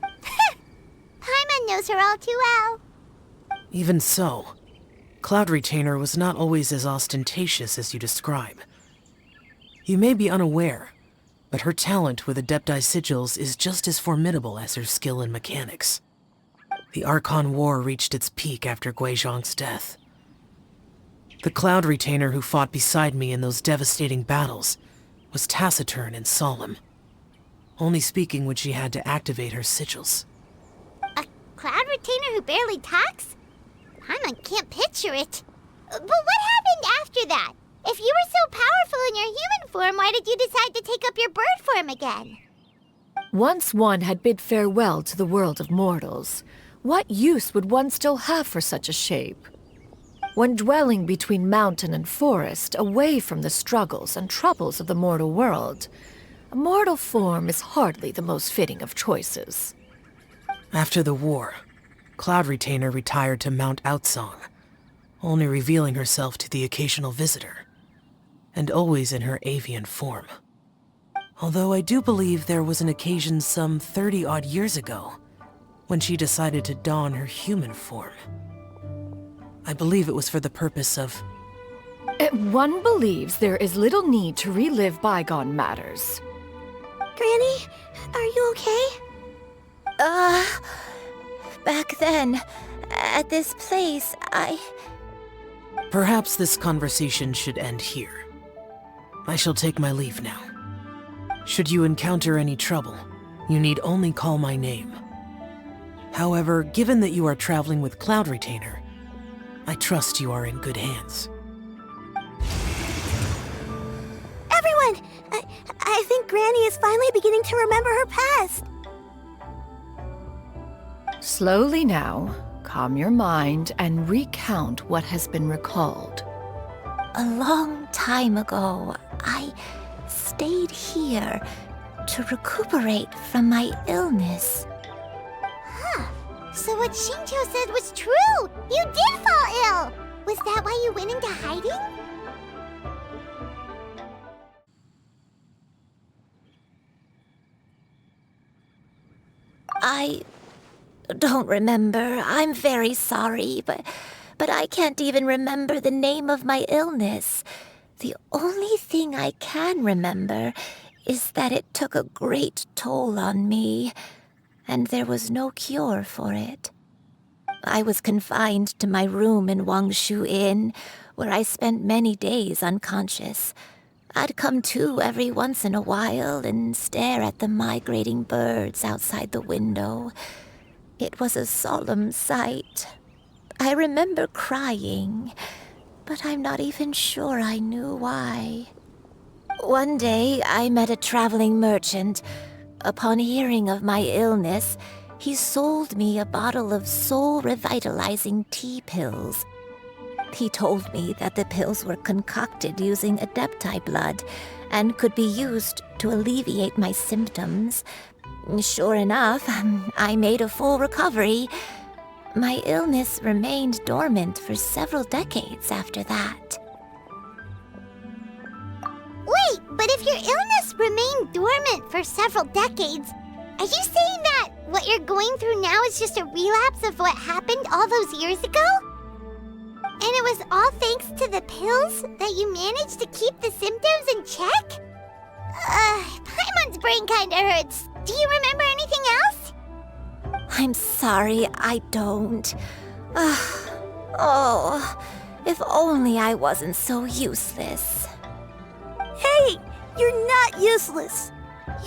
Paimon knows her all too well. Even so, Cloud Retainer was not always as ostentatious as you describe. You may be unaware, but her talent with Adepti sigils is just as formidable as her skill in mechanics. The Archon War reached its peak after Guizhong's death. The Cloud Retainer who fought beside me in those devastating battles was taciturn and solemn, only speaking when she had to activate her sigils. A Cloud Retainer who barely talks? Paimon can't picture it. But what happened after that? If you were so powerful in your human form, why did you decide to take up your bird form again? Once one had bid farewell to the world of mortals, what use would one still have for such a shape? When dwelling between mountain and forest, away from the struggles and troubles of the mortal world, a mortal form is hardly the most fitting of choices. After the war, Cloud Retainer retired to Mount Outsong, only revealing herself to the occasional visitor, and always in her avian form. Although I do believe there was an occasion some 30-odd years ago when she decided to don her human form. I believe it was for the purpose of... One believes there is little need to relive bygone matters. Granny, are you okay? Back then, at this place, Perhaps this conversation should end here. I shall take my leave now. Should you encounter any trouble, you need only call my name. However, given that you are traveling with Cloud Retainer, I trust you are in good hands. Everyone! I think Granny is finally beginning to remember her past. Slowly now, calm your mind and recount what has been recalled. A long time ago, I stayed here to recuperate from my illness. Huh. So what Shinjo said was true! You did fall ill! Was that why you went into hiding? I don't remember. I'm very sorry, but I can't even remember the name of my illness. The only thing I can remember is that it took a great toll on me, and there was no cure for it. I was confined to my room in Wangshu Inn, where I spent many days unconscious. I'd come to every once in a while and stare at the migrating birds outside the window. It was a solemn sight. I remember crying, but I'm not even sure I knew why. One day, I met a traveling merchant. Upon hearing of my illness, he sold me a bottle of soul-revitalizing tea pills. He told me that the pills were concocted using Adepti blood and could be used to alleviate my symptoms. Sure enough, I made a full recovery. My illness remained dormant for several decades after that. Wait, but if your illness remained dormant for several decades, are you saying that what you're going through now is just a relapse of what happened all those years ago? And it was all thanks to the pills that you managed to keep the symptoms in check? Paimon's brain kinda hurts. Do you remember anything else? I'm sorry, I don't. Oh, if only I wasn't so useless. Hey, you're not useless.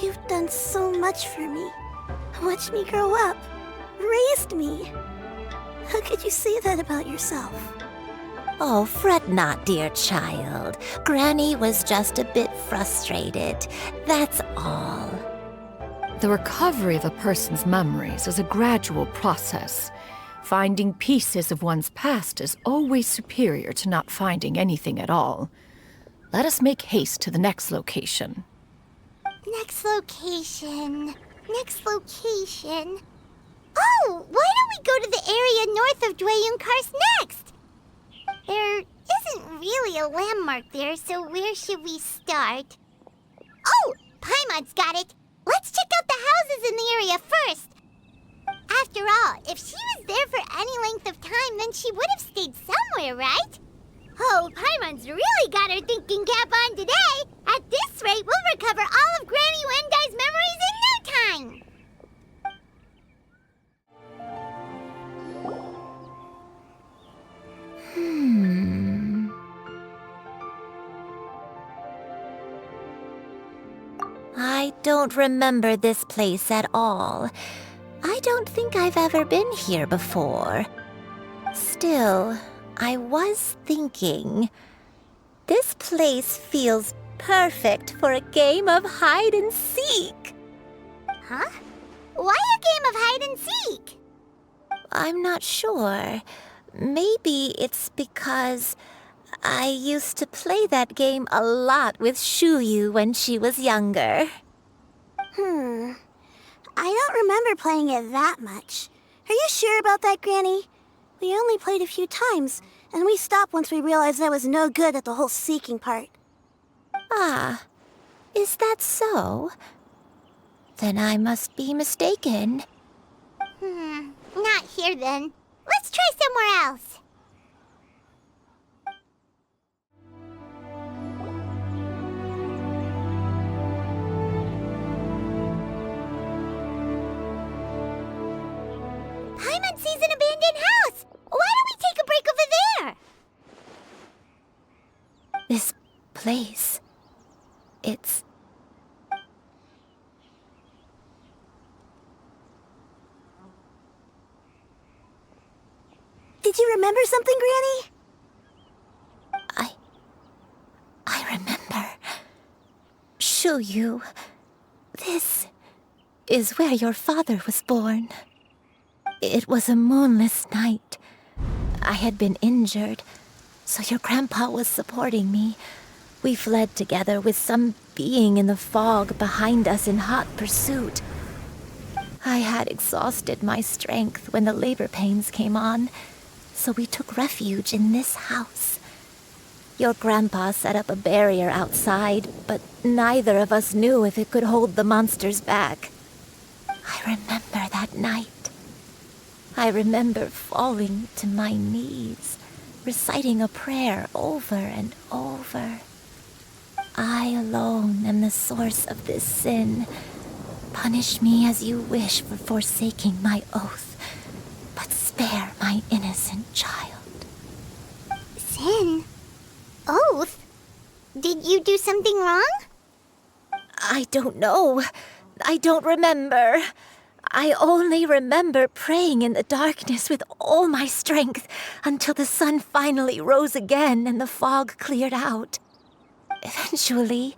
You've done so much for me. Watched me grow up. Raised me. How could you say that about yourself? Oh, fret not, dear child. Granny was just a bit frustrated. That's all. The recovery of a person's memories is a gradual process. Finding pieces of one's past is always superior to not finding anything at all. Let us make haste to the next location. Next location. Oh, why don't we go to the area north of Dwayun Karst next? There isn't really a landmark there, so where should we start? Oh, Paimon's got it. Let's check out the houses in the area first. After all, if she was there for any length of time, then she would have stayed somewhere, right? Oh, Paimon's really got her thinking cap on today. At this rate, we'll recover all of Granny Wendai's memories in no time. I don't remember this place at all. I don't think I've ever been here before. Still, I was thinking, this place feels perfect for a game of hide and seek. Huh? Why a game of hide and seek? I'm not sure. Maybe it's because I used to play that game a lot with Shuyu when she was younger. I don't remember playing it that much. Are you sure about that, Granny? We only played a few times, and we stopped once we realized I was no good at the whole seeking part. Ah, Is that so? Then I must be mistaken. Not here then. Let's try somewhere else. Paimon sees an abandoned house. Why don't we take a break over there? This place... it's... Did you remember something, Granny? I remember. Xianyun. This is where your father was born. It was a moonless night. I had been injured, so your grandpa was supporting me. We fled together with some being in the fog behind us in hot pursuit. I had exhausted my strength when the labor pains came on, so we took refuge in this house. Your grandpa set up a barrier outside, but neither of us knew if it could hold the monsters back. I remember that night. I remember falling to my knees, reciting a prayer over and over. I alone am the source of this sin. Punish me as you wish for forsaking my oath, but spare my innocent child. Sin? Oath? Did you do something wrong? I don't know. I don't remember. I only remember praying in the darkness with all my strength until the sun finally rose again and the fog cleared out. Eventually,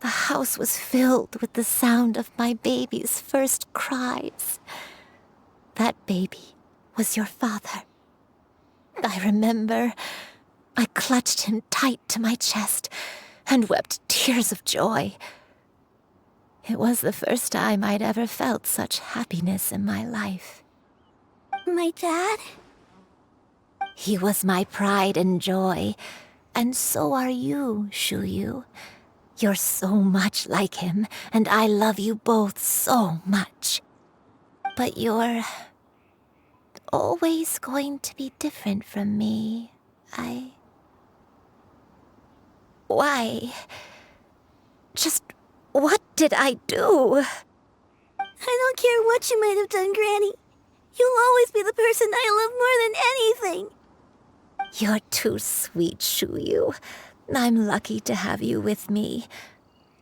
the house was filled with the sound of my baby's first cries. That baby was your father. I remember I clutched him tight to my chest and wept tears of joy. It was the first time I'd ever felt such happiness in my life. My dad? He was my pride and joy, and so are you, Xianyun. You're so much like him, and I love you both so much. But you're always going to be different from me. Why? Just what did I do? I don't care what you might have done, Granny. You'll always be the person I love more than anything. You're too sweet, Xianyun. I'm lucky to have you with me.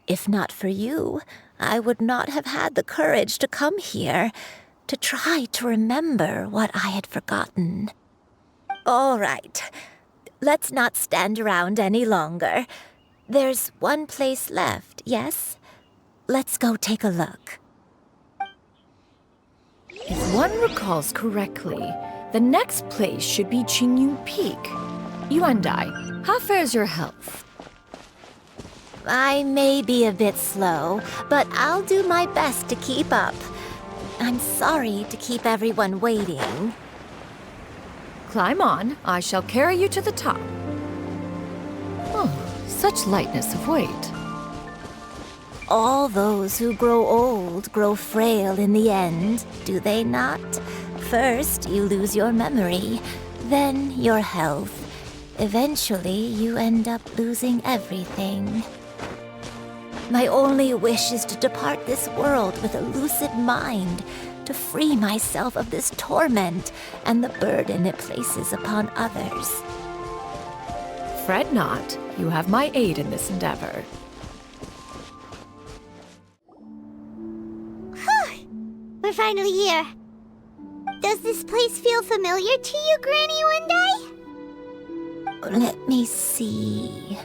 If not for you, I would not have had the courage to come here, to try to remember what I had forgotten. All right, let's not stand around any longer. There's one place left, yes? Let's go take a look. If one recalls correctly, the next place should be Xianyun Peak. You and I, how fares your health? I may be a bit slow, but I'll do my best to keep up. I'm sorry to keep everyone waiting. Climb on, I shall carry you to the top. Oh, such lightness of weight. All those who grow old grow frail in the end, do they not? First, you lose your memory, then your health. Eventually, you end up losing everything. My only wish is to depart this world with a lucid mind, to free myself of this torment and the burden it places upon others. Fret not, you have my aid in this endeavor. We're finally here. Does this place feel familiar to you, Granny One Day? Let me see.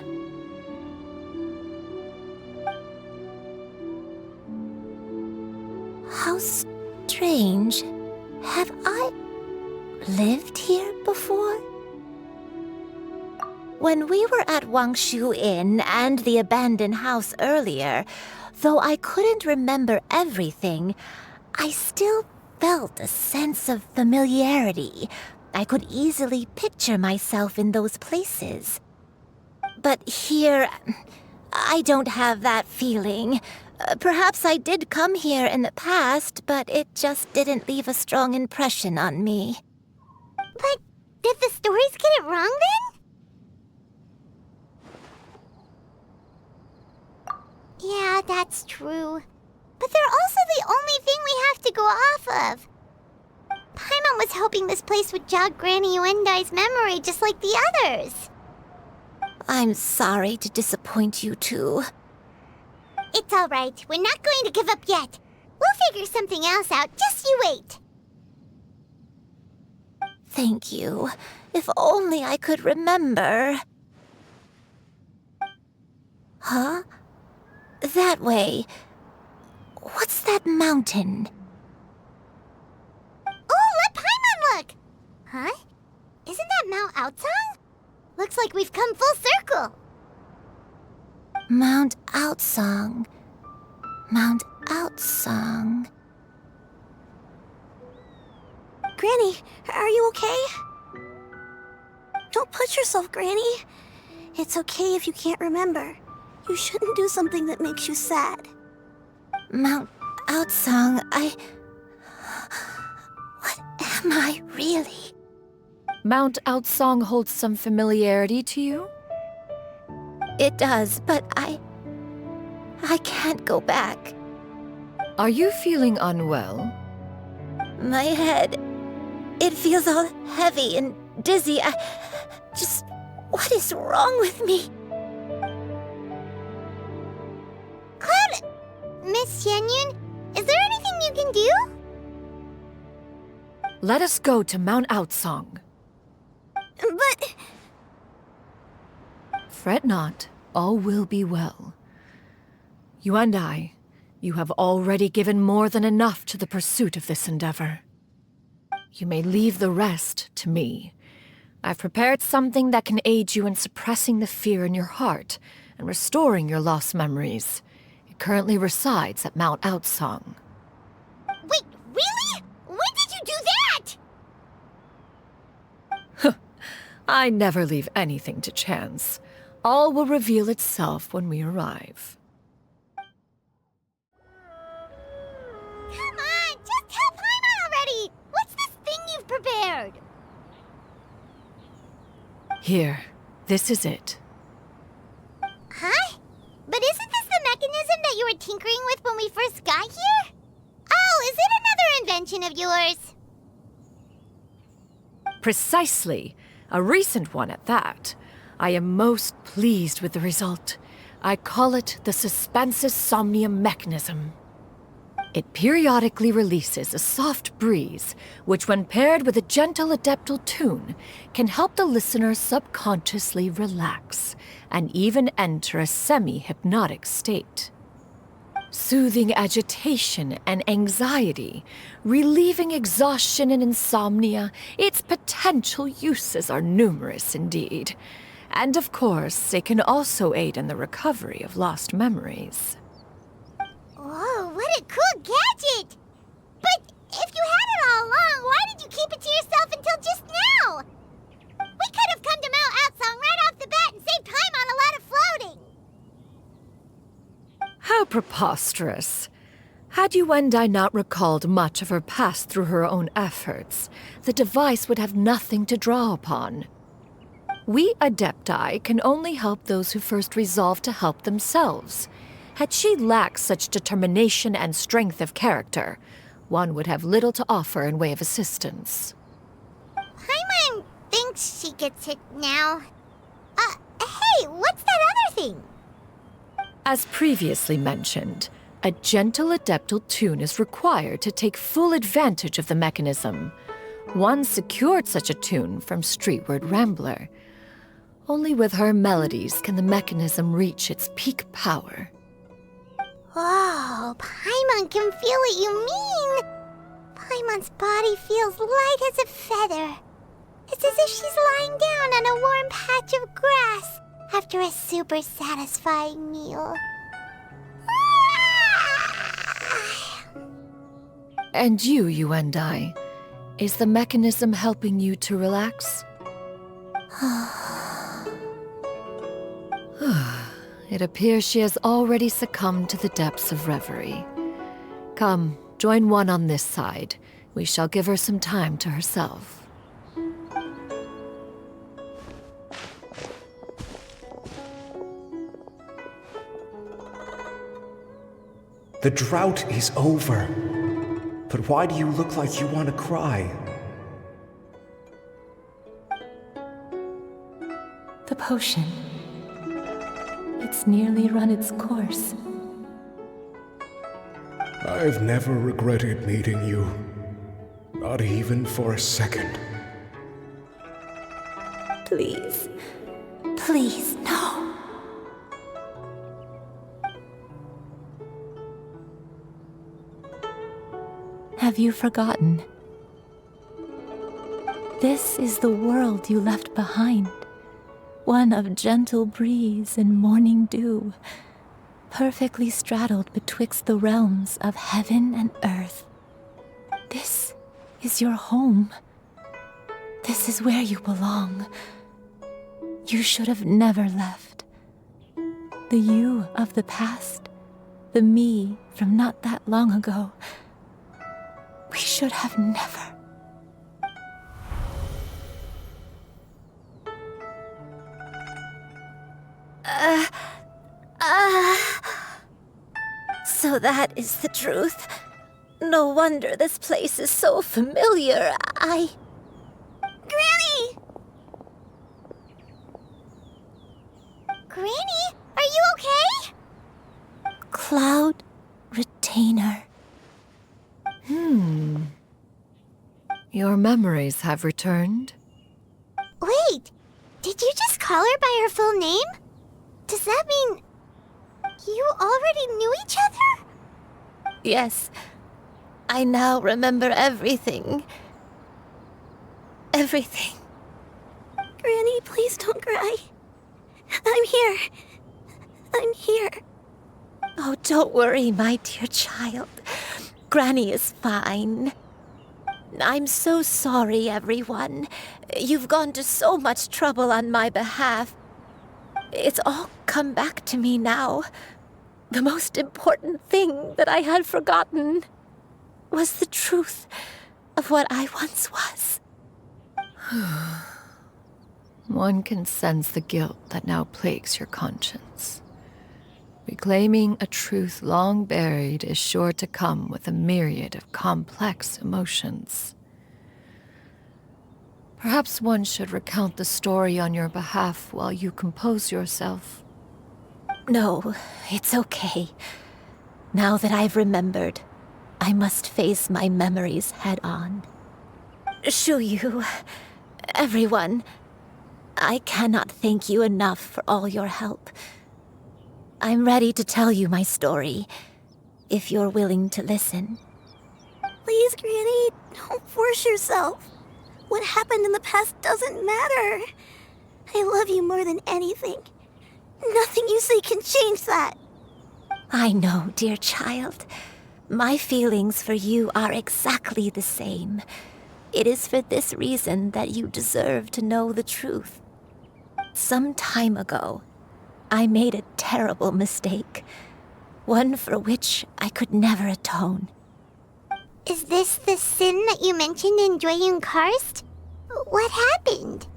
How strange. Have I lived here before? When we were at Wangshu Inn and the abandoned house earlier, though I couldn't remember everything, I still felt a sense of familiarity. I could easily picture myself in those places. But here, I don't have that feeling. Perhaps I did come here in the past, but it just didn't leave a strong impression on me. But did the stories get it wrong then? Yeah, that's true. But they're also the only thing we have to go off of. Paimon was hoping this place would jog Granny Yuendai's memory just like the others. I'm sorry to disappoint you too. It's all right. We're not going to give up yet. We'll figure something else out. Just you wait. Thank you. If only I could remember. Huh? That way. What's that mountain? Oh, let Paimon look! Huh? Isn't that Mount Outsong? Looks like we've come full circle. Mount Outsong. Mount Outsong. Granny, are you okay? Don't push yourself, Granny. It's okay if you can't remember. You shouldn't do something that makes you sad. Mount Outsong, What am I really? Mount Outsong holds some familiarity to you? It does, but I can't go back. Are you feeling unwell? My head, it feels all heavy and dizzy. What is wrong with me? Miss Xianyun, is there anything you can do? Let us go to Mount Outsong. But... Fret not, all will be well. You and I, you have already given more than enough to the pursuit of this endeavor. You may leave the rest to me. I've prepared something that can aid you in suppressing the fear in your heart and restoring your lost memories. It currently resides at Mount Outsong. Wait, really? When did you do that? I never leave anything to chance. All will reveal itself when we arrive. Come on, just tell Paimon already! What's this thing you've prepared? Here, this is it. Huh? But isn't this the mechanism that you were tinkering with when we first got here? Oh, is it another invention of yours? Precisely. A recent one at that. I am most pleased with the result. I call it the Suspensus Somnium mechanism. It periodically releases a soft breeze, which when paired with a gentle adeptal tune, can help the listener subconsciously relax and even enter a semi-hypnotic state. Soothing agitation and anxiety, relieving exhaustion and insomnia, its potential uses are numerous indeed. And of course, it can also aid in the recovery of lost memories. Whoa, what a cool gadget! But if you had it all along, why did you keep it to yourself until just now? We could have come to Mount Outsong right off the bat and saved time on a lot of floating. How preposterous. Had you and I not recalled much of her past through her own efforts, the device would have nothing to draw upon. We Adepti can only help those who first resolve to help themselves. Had she lacked such determination and strength of character, one would have little to offer in way of assistance. Paimon thinks she gets it now. Hey, what's that other thing? As previously mentioned, a gentle adeptal tune is required to take full advantage of the mechanism. One secured such a tune from Streetward Rambler. Only with her melodies can the mechanism reach its peak power. Whoa, Paimon can feel what you mean. Paimon's body feels light as a feather. It's as if she's lying down on a warm patch of grass after a super satisfying meal. And you and I, is the mechanism helping you to relax? It appears she has already succumbed to the depths of reverie. Come, join one on this side. We shall give her some time to herself. The drought is over. But why do you look like you want to cry? The potion. It's nearly run its course. I've never regretted meeting you. Not even for a second. Please. Please, no. Have you forgotten? This is the world you left behind. One of gentle breeze and morning dew, perfectly straddled betwixt the realms of heaven and earth. This is your home. This is where you belong. You should have never left. The you of the past, the me from not that long ago, we should have never. So that is the truth. No wonder this place is so familiar. Granny! Granny, are you okay? Cloud Retainer. Your memories have returned? Wait, did you just call her by her full name? Does that mean you already knew each other? Yes. I now remember everything. Everything. Granny, please don't cry. I'm here. I'm here. Oh, don't worry, my dear child. Granny is fine. I'm so sorry, everyone. You've gone to so much trouble on my behalf. It's all come back to me now. The most important thing that I had forgotten was the truth of what I once was. One can sense the guilt that now plagues your conscience. Reclaiming a truth long buried is sure to come with a myriad of complex emotions. Perhaps one should recount the story on your behalf while you compose yourself. No, it's okay. Now that I've remembered, I must face my memories head on. Shuyu, everyone, I cannot thank you enough for all your help. I'm ready to tell you my story, if you're willing to listen. Please, Granny, don't force yourself. What happened in the past doesn't matter. I love you more than anything. Nothing you say can change that. I know, dear child. My feelings for you are exactly the same. It is for this reason that you deserve to know the truth. Some time ago, I made a terrible mistake. One for which I could never atone. Is this the sin that you mentioned in Xianyun Karst? What happened?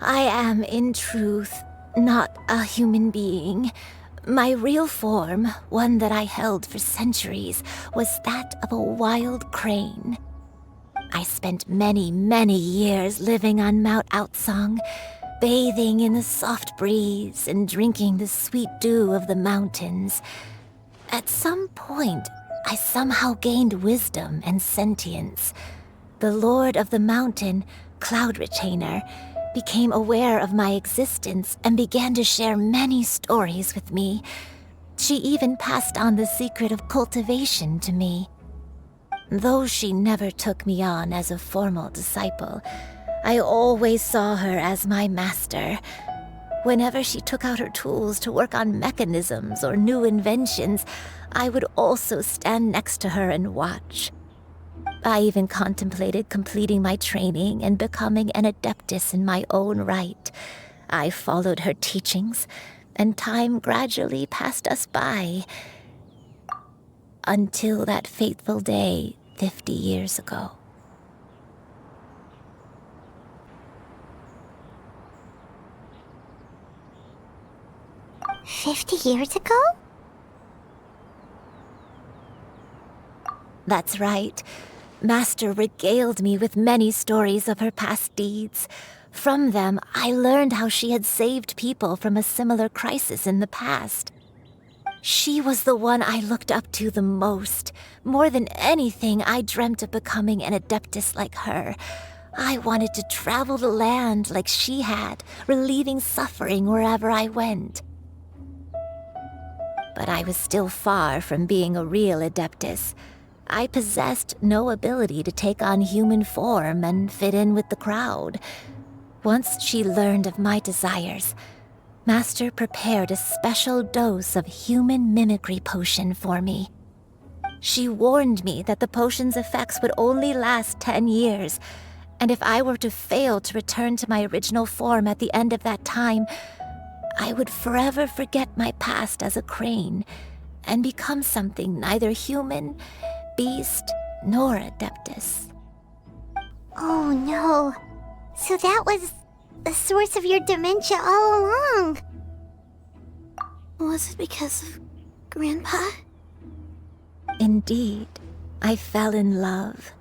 I am, in truth, not a human being. My real form, one that I held for centuries, was that of a wild crane. I spent many, many years living on Mount Outsong, bathing in the soft breeze and drinking the sweet dew of the mountains. At some point, I somehow gained wisdom and sentience. The Lord of the Mountain, Cloud Retainer, became aware of my existence and began to share many stories with me. She even passed on the secret of cultivation to me. Though she never took me on as a formal disciple, I always saw her as my master. Whenever she took out her tools to work on mechanisms or new inventions, I would also stand next to her and watch. I even contemplated completing my training and becoming an adeptus in my own right. I followed her teachings, and time gradually passed us by. Until that fateful day 50 years ago. "50 years ago?" That's right. Master regaled me with many stories of her past deeds. From them, I learned how she had saved people from a similar crisis in the past. She was the one I looked up to the most. More than anything, I dreamt of becoming an Adeptus like her. I wanted to travel the land like she had, relieving suffering wherever I went. But I was still far from being a real Adeptus. I possessed no ability to take on human form and fit in with the crowd. Once she learned of my desires, Master prepared a special dose of human mimicry potion for me. She warned me that the potion's effects would only last 10 years, and if I were to fail to return to my original form at the end of that time, I would forever forget my past as a crane and become something neither human, beast, nor Adeptus. Oh no. So that was the source of your dementia all along. Was it because of Grandpa? Indeed, I fell in love.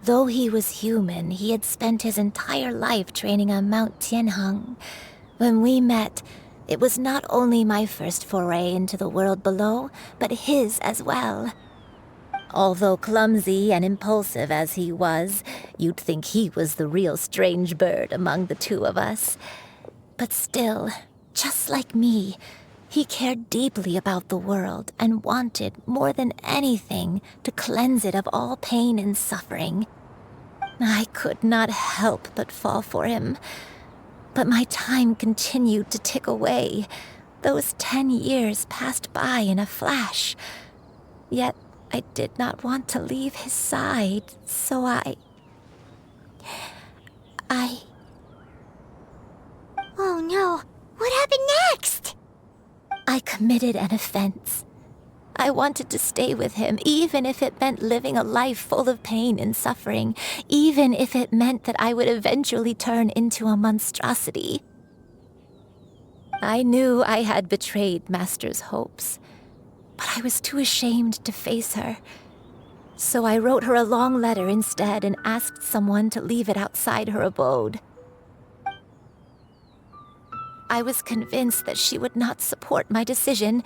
Though he was human, he had spent his entire life training on Mount Tianheng. When we met, it was not only my first foray into the world below, but his as well. Although clumsy and impulsive as he was, you'd think he was the real strange bird among the two of us. But still, just like me, he cared deeply about the world and wanted, more than anything, to cleanse it of all pain and suffering. I could not help but fall for him. But my time continued to tick away. Those 10 years passed by in a flash. Yet I did not want to leave his side, so I... Oh no, what happened next? I committed an offense. I wanted to stay with him, even if it meant living a life full of pain and suffering, even if it meant that I would eventually turn into a monstrosity. I knew I had betrayed Master's hopes, but I was too ashamed to face her. So I wrote her a long letter instead and asked someone to leave it outside her abode. I was convinced that she would not support my decision,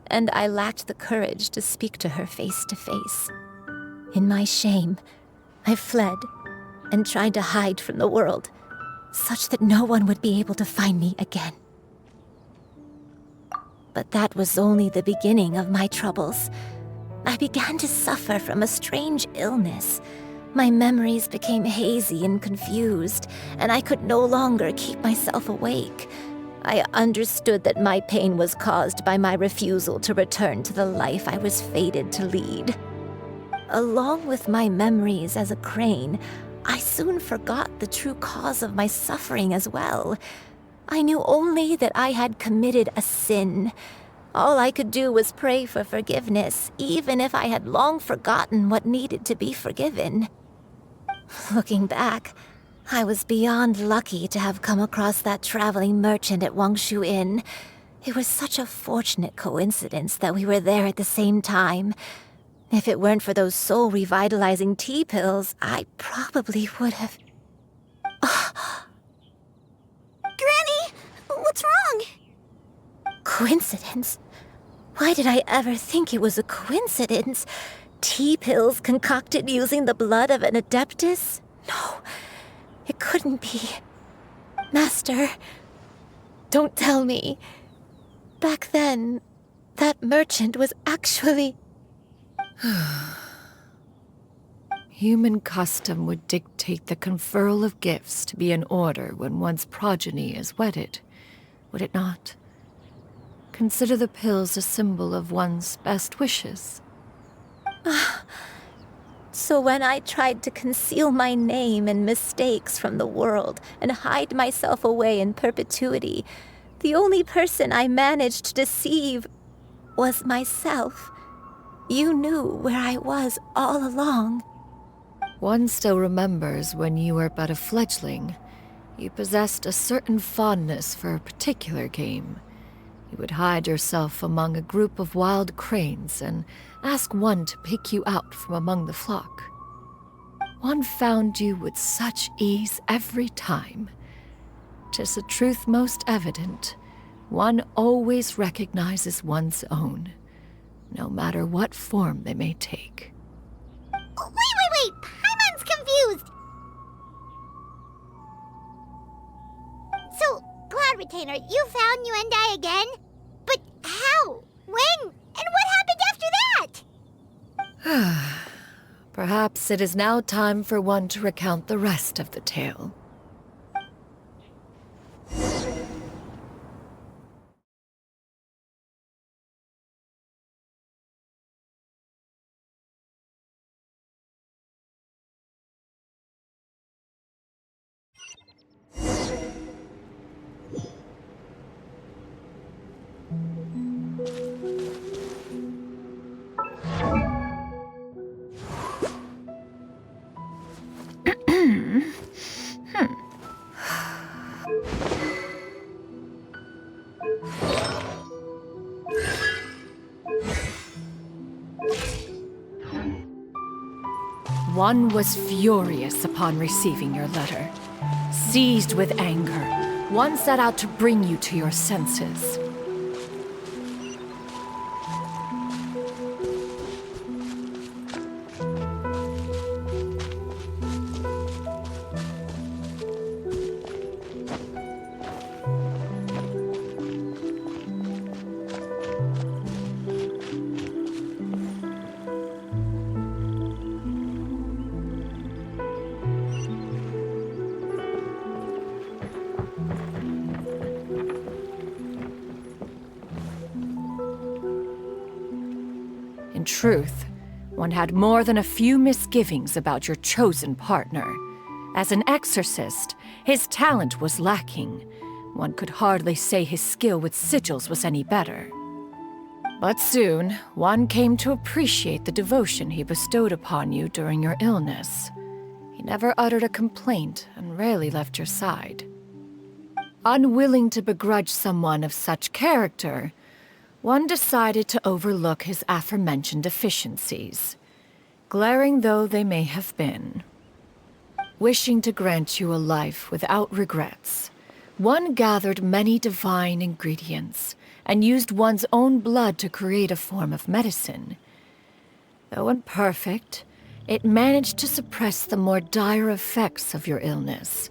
and I lacked the courage to speak to her face to face. In my shame, I fled and tried to hide from the world, such that no one would be able to find me again. But that was only the beginning of my troubles. I began to suffer from a strange illness. My memories became hazy and confused, and I could no longer keep myself awake. I understood that my pain was caused by my refusal to return to the life I was fated to lead. Along with my memories as a crane, I soon forgot the true cause of my suffering as well. I knew only that I had committed a sin. All I could do was pray for forgiveness, even if I had long forgotten what needed to be forgiven. Looking back, I was beyond lucky to have come across that traveling merchant at Wangshu Inn. It was such a fortunate coincidence that we were there at the same time. If it weren't for those soul-revitalizing tea pills, I probably would have... Granny! What's wrong? Coincidence? Why did I ever think it was a coincidence? Tea pills concocted using the blood of an Adeptus? No, it couldn't be. Master, don't tell me. Back then, that merchant was actually... Human custom would dictate the conferral of gifts to be in order when one's progeny is wedded, would it not? Consider the pills a symbol of one's best wishes. So when I tried to conceal my name and mistakes from the world and hide myself away in perpetuity, the only person I managed to deceive was myself. You knew where I was all along. One still remembers when you were but a fledgling. You possessed a certain fondness for a particular game. You would hide yourself among a group of wild cranes and ask one to pick you out from among the flock. One found you with such ease every time. 'Tis a truth most evident. One always recognizes one's own, no matter what form they may take. Wait! Paimon's confused! So, Cloud Retainer, you found Yuendai again? But how? When? And what happened after that? Perhaps it is now time for one to recount the rest of the tale. One was furious upon receiving your letter. Seized with anger, one set out to bring you to your senses. In truth, one had more than a few misgivings about your chosen partner. As an exorcist, his talent was lacking. One could hardly say his skill with sigils was any better. But soon, one came to appreciate the devotion he bestowed upon you during your illness. He never uttered a complaint and rarely left your side. Unwilling to begrudge someone of such character, one decided to overlook his aforementioned deficiencies, glaring though they may have been. Wishing to grant you a life without regrets, one gathered many divine ingredients and used one's own blood to create a form of medicine. Though imperfect, it managed to suppress the more dire effects of your illness.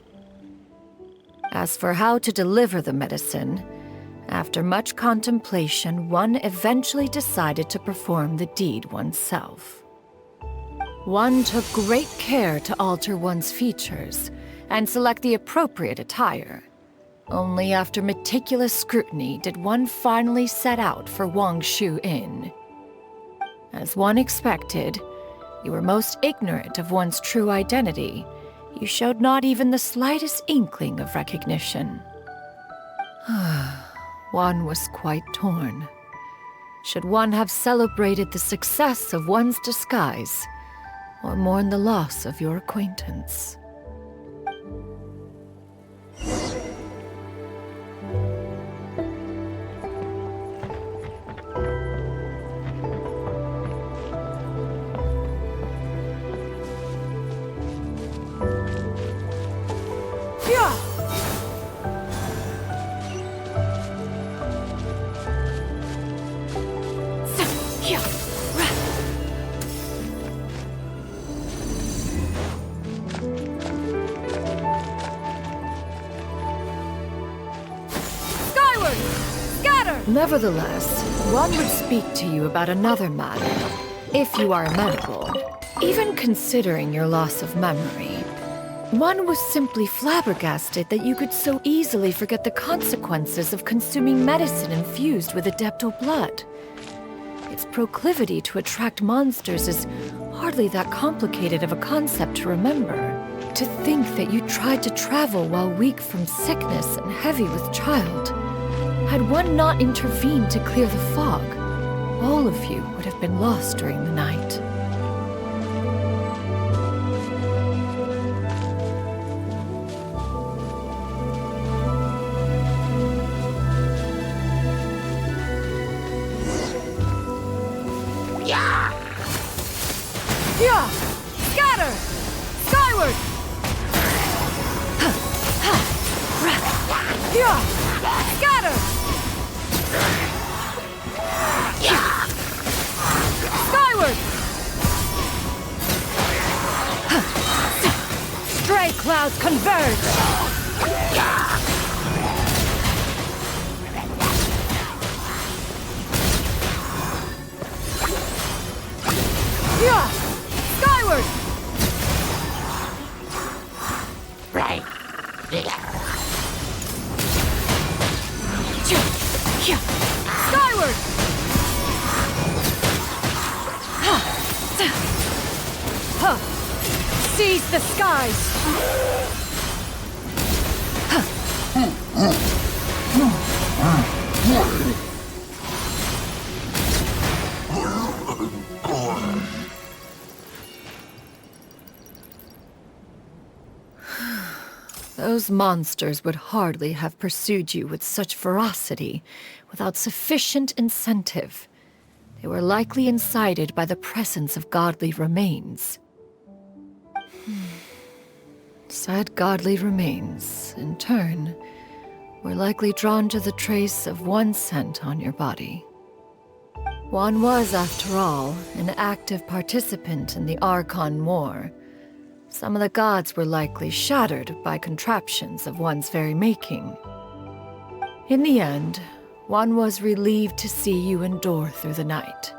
As for how to deliver the medicine, after much contemplation, one eventually decided to perform the deed oneself. One took great care to alter one's features and select the appropriate attire. Only after meticulous scrutiny did one finally set out for Wangshu Inn. As one expected, you were most ignorant of one's true identity. You showed not even the slightest inkling of recognition. One was quite torn. Should one have celebrated the success of one's disguise, or mourn the loss of your acquaintance? Nevertheless, one would speak to you about another matter, if you are amenable. Even considering your loss of memory, one was simply flabbergasted that you could so easily forget the consequences of consuming medicine infused with adeptal blood. Its proclivity to attract monsters is hardly hardly that complicated of a concept to remember. To think that you tried to travel while weak from sickness and heavy with child. Had one not intervened to clear the fog, all of you would have been lost during the night. Yeah! Scatter! Skyward! Yeah! Scatter! Skyward! Stray clouds converge! Yeah! Skyward! Right. Skyward! Seize the skies! Those monsters would hardly have pursued you with such ferocity without sufficient incentive. They were likely incited by the presence of godly remains. Said godly remains, in turn, were likely drawn to the trace of one scent on your body. One was, after all, an active participant in the Archon War. Some of the gods were likely shattered by contraptions of one's very making. In the end, one was relieved to see you endure through the night.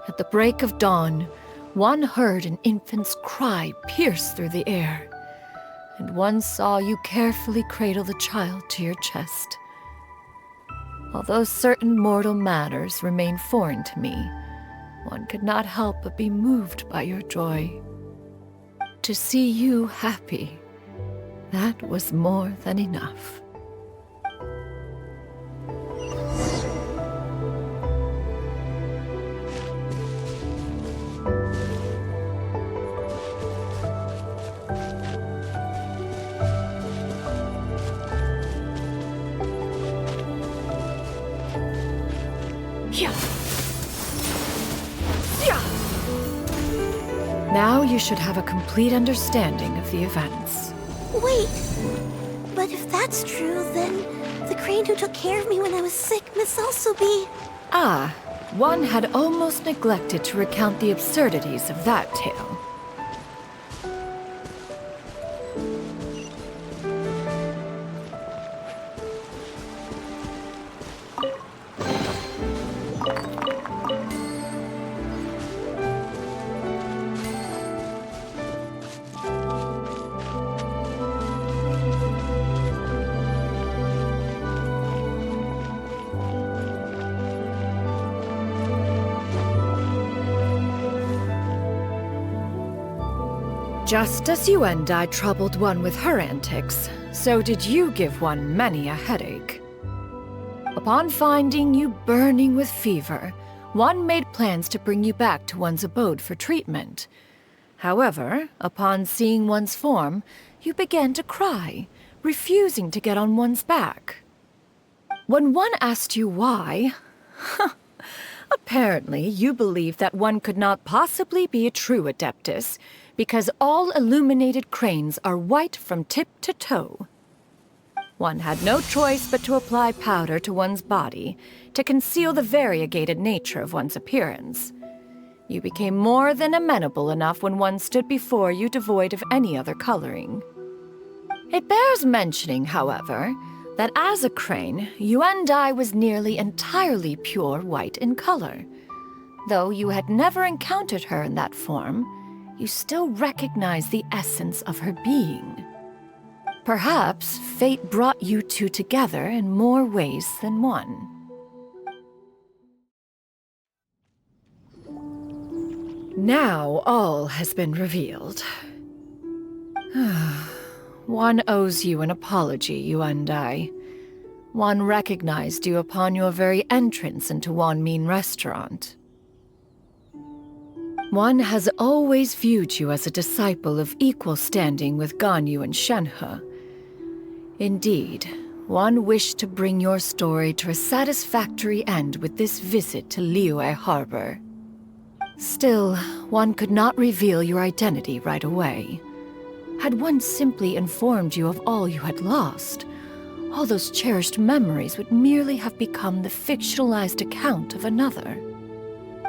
At the break of dawn, one heard an infant's cry pierce through the air, and one saw you carefully cradle the child to your chest. Although certain mortal matters remain foreign to me, one could not help but be moved by your joy. To see you happy, that was more than enough. Now you should have a complete understanding of the events. Wait, but if that's true, then the crane who took care of me when I was sick must also be... Ah, one had almost neglected to recount the absurdities of that tale. Just as you and I troubled one with her antics, so did you give one many a headache. Upon finding you burning with fever, one made plans to bring you back to one's abode for treatment. However, upon seeing one's form, you began to cry, refusing to get on one's back. When one asked you why, apparently you believed that one could not possibly be a true Adeptus, because all illuminated cranes are white from tip to toe. One had no choice but to apply powder to one's body to conceal the variegated nature of one's appearance. You became more than amenable enough when one stood before you devoid of any other coloring. It bears mentioning, however, that as a crane, Yuendai was nearly entirely pure white in color. Though you had never encountered her in that form, you still recognize the essence of her being. Perhaps fate brought you two together in more ways than one. Now all has been revealed. One owes you an apology, Yuan. One recognized you upon your very entrance into Wanmin restaurant. One has always viewed you as a disciple of equal standing with Ganyu and Shenhe. Indeed, one wished to bring your story to a satisfactory end with this visit to Liyue Harbor. Still, one could not reveal your identity right away. Had one simply informed you of all you had lost, all those cherished memories would merely have become the fictionalized account of another.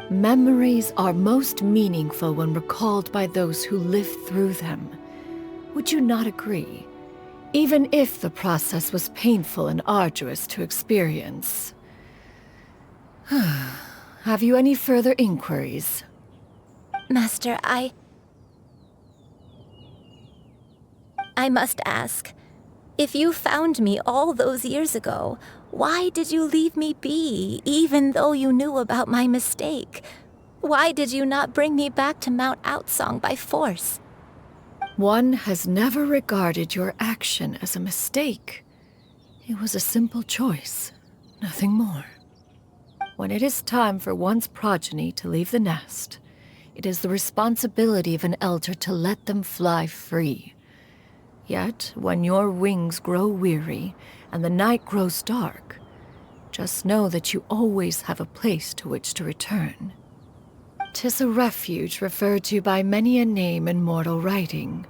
Memories are most meaningful when recalled by those who lived through them. Would you not agree? Even if the process was painful and arduous to experience. Have you any further inquiries? Master, I must ask. If you found me all those years ago, why did you leave me be, even though you knew about my mistake? Why did you not bring me back to Mount Outsong by force? One has never regarded your action as a mistake. It was a simple choice, nothing more. When it is time for one's progeny to leave the nest, it is the responsibility of an elder to let them fly free. Yet, when your wings grow weary and the night grows dark, just know that you always have a place to which to return. 'Tis a refuge referred to by many a name in mortal writing.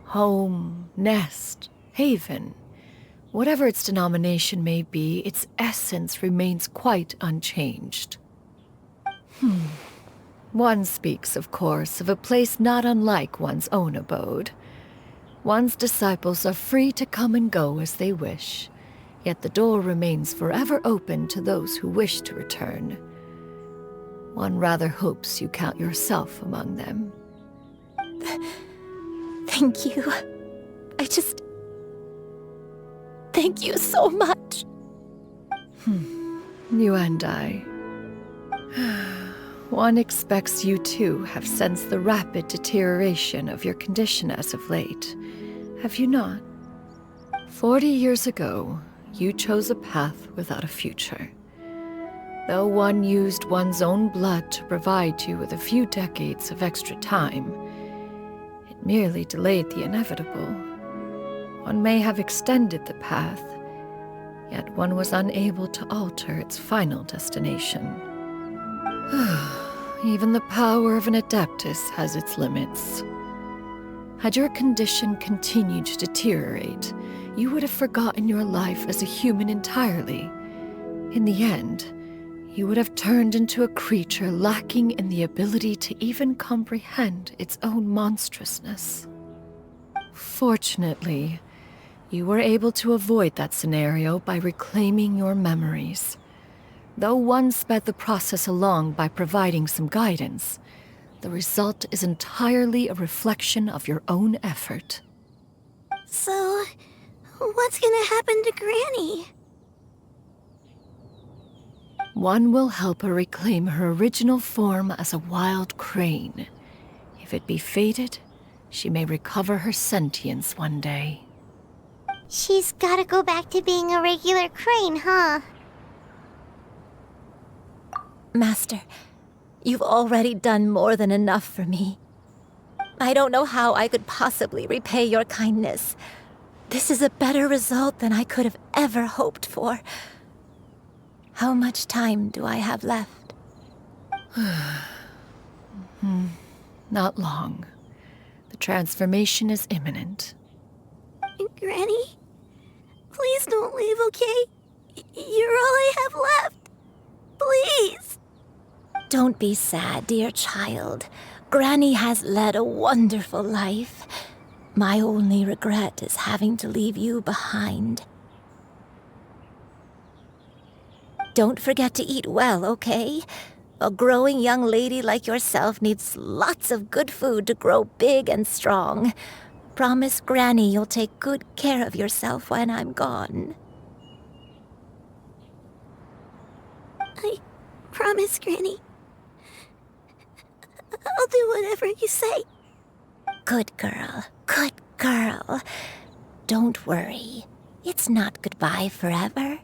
Home, nest, haven. Whatever its denomination may be, its essence remains quite unchanged. One speaks, of course, of a place not unlike one's own abode. One's disciples are free to come and go as they wish, yet the door remains forever open to those who wish to return. One rather hopes you count yourself among them. Thank you. Thank you so much. You and I. One expects you too have sensed the rapid deterioration of your condition as of late. Have you not? 40 years ago, you chose a path without a future. Though one used one's own blood to provide you with a few decades of extra time, it merely delayed the inevitable. One may have extended the path, yet one was unable to alter its final destination. Even the power of an Adeptus has its limits. Had your condition continued to deteriorate, you would have forgotten your life as a human entirely. In the end, you would have turned into a creature lacking in the ability to even comprehend its own monstrousness. Fortunately, you were able to avoid that scenario by reclaiming your memories. Though one sped the process along by providing some guidance, the result is entirely a reflection of your own effort. So, what's gonna happen to Granny? One will help her reclaim her original form as a wild crane. If it be fated, she may recover her sentience one day. She's gotta go back to being a regular crane, huh? Master, you've already done more than enough for me. I don't know how I could possibly repay your kindness. This is a better result than I could have ever hoped for. How much time do I have left? Not long. The transformation is imminent. Granny? Please don't leave, okay? You're all I have left. Please. Don't be sad, dear child. Granny has led a wonderful life. My only regret is having to leave you behind. Don't forget to eat well, okay? A growing young lady like yourself needs lots of good food to grow big and strong. Promise Granny you'll take good care of yourself when I'm gone. I promise, Granny. I'll do whatever you say. Good girl. Good girl. Don't worry. It's not goodbye forever.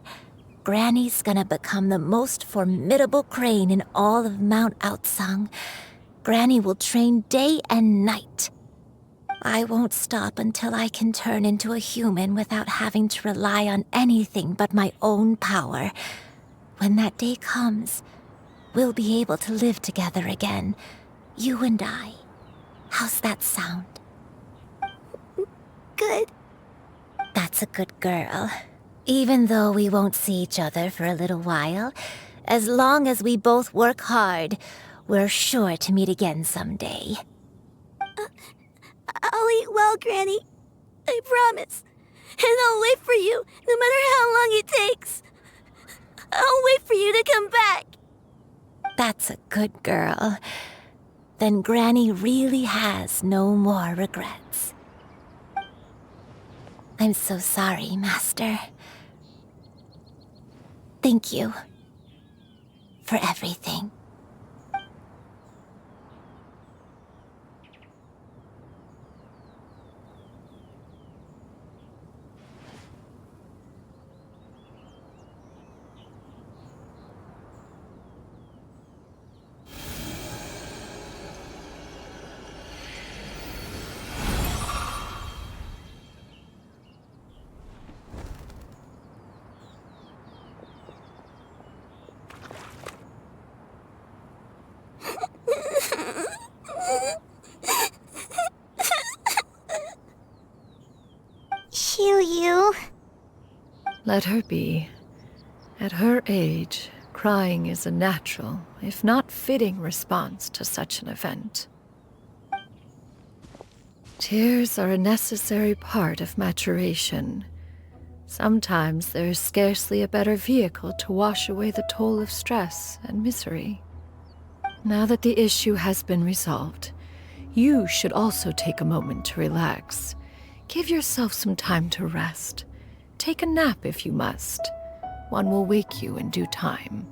Granny's gonna become the most formidable crane in all of Mount Outsung. Granny will train day and night. I won't stop until I can turn into a human without having to rely on anything but my own power. When that day comes, we'll be able to live together again. You and I. How's that sound? Good. That's a good girl. Even though we won't see each other for a little while, as long as we both work hard, we're sure to meet again someday. I'll eat well, Granny. I promise. And I'll wait for you, no matter how long it takes. I'll wait for you to come back. That's a good girl. Then Granny really has no more regrets. I'm so sorry, Master. Thank you for everything. Xianyun. Let her be. At her age, crying is a natural, if not fitting, response to such an event. Tears are a necessary part of maturation. Sometimes there is scarcely a better vehicle to wash away the toll of stress and misery. Now that the issue has been resolved, you should also take a moment to relax. Give yourself some time to rest. Take a nap if you must. One will wake you in due time.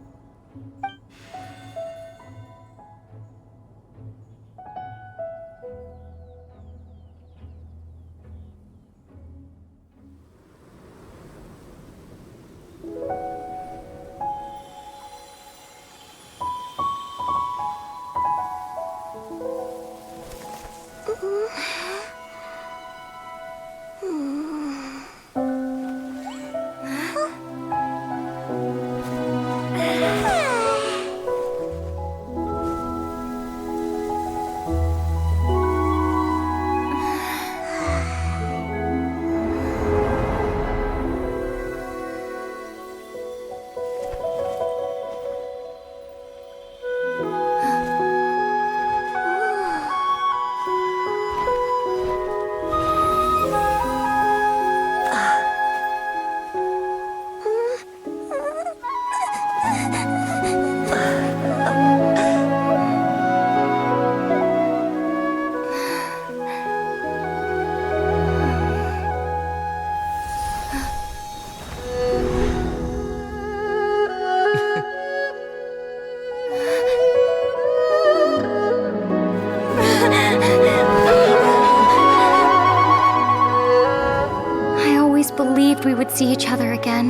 We would see each other again,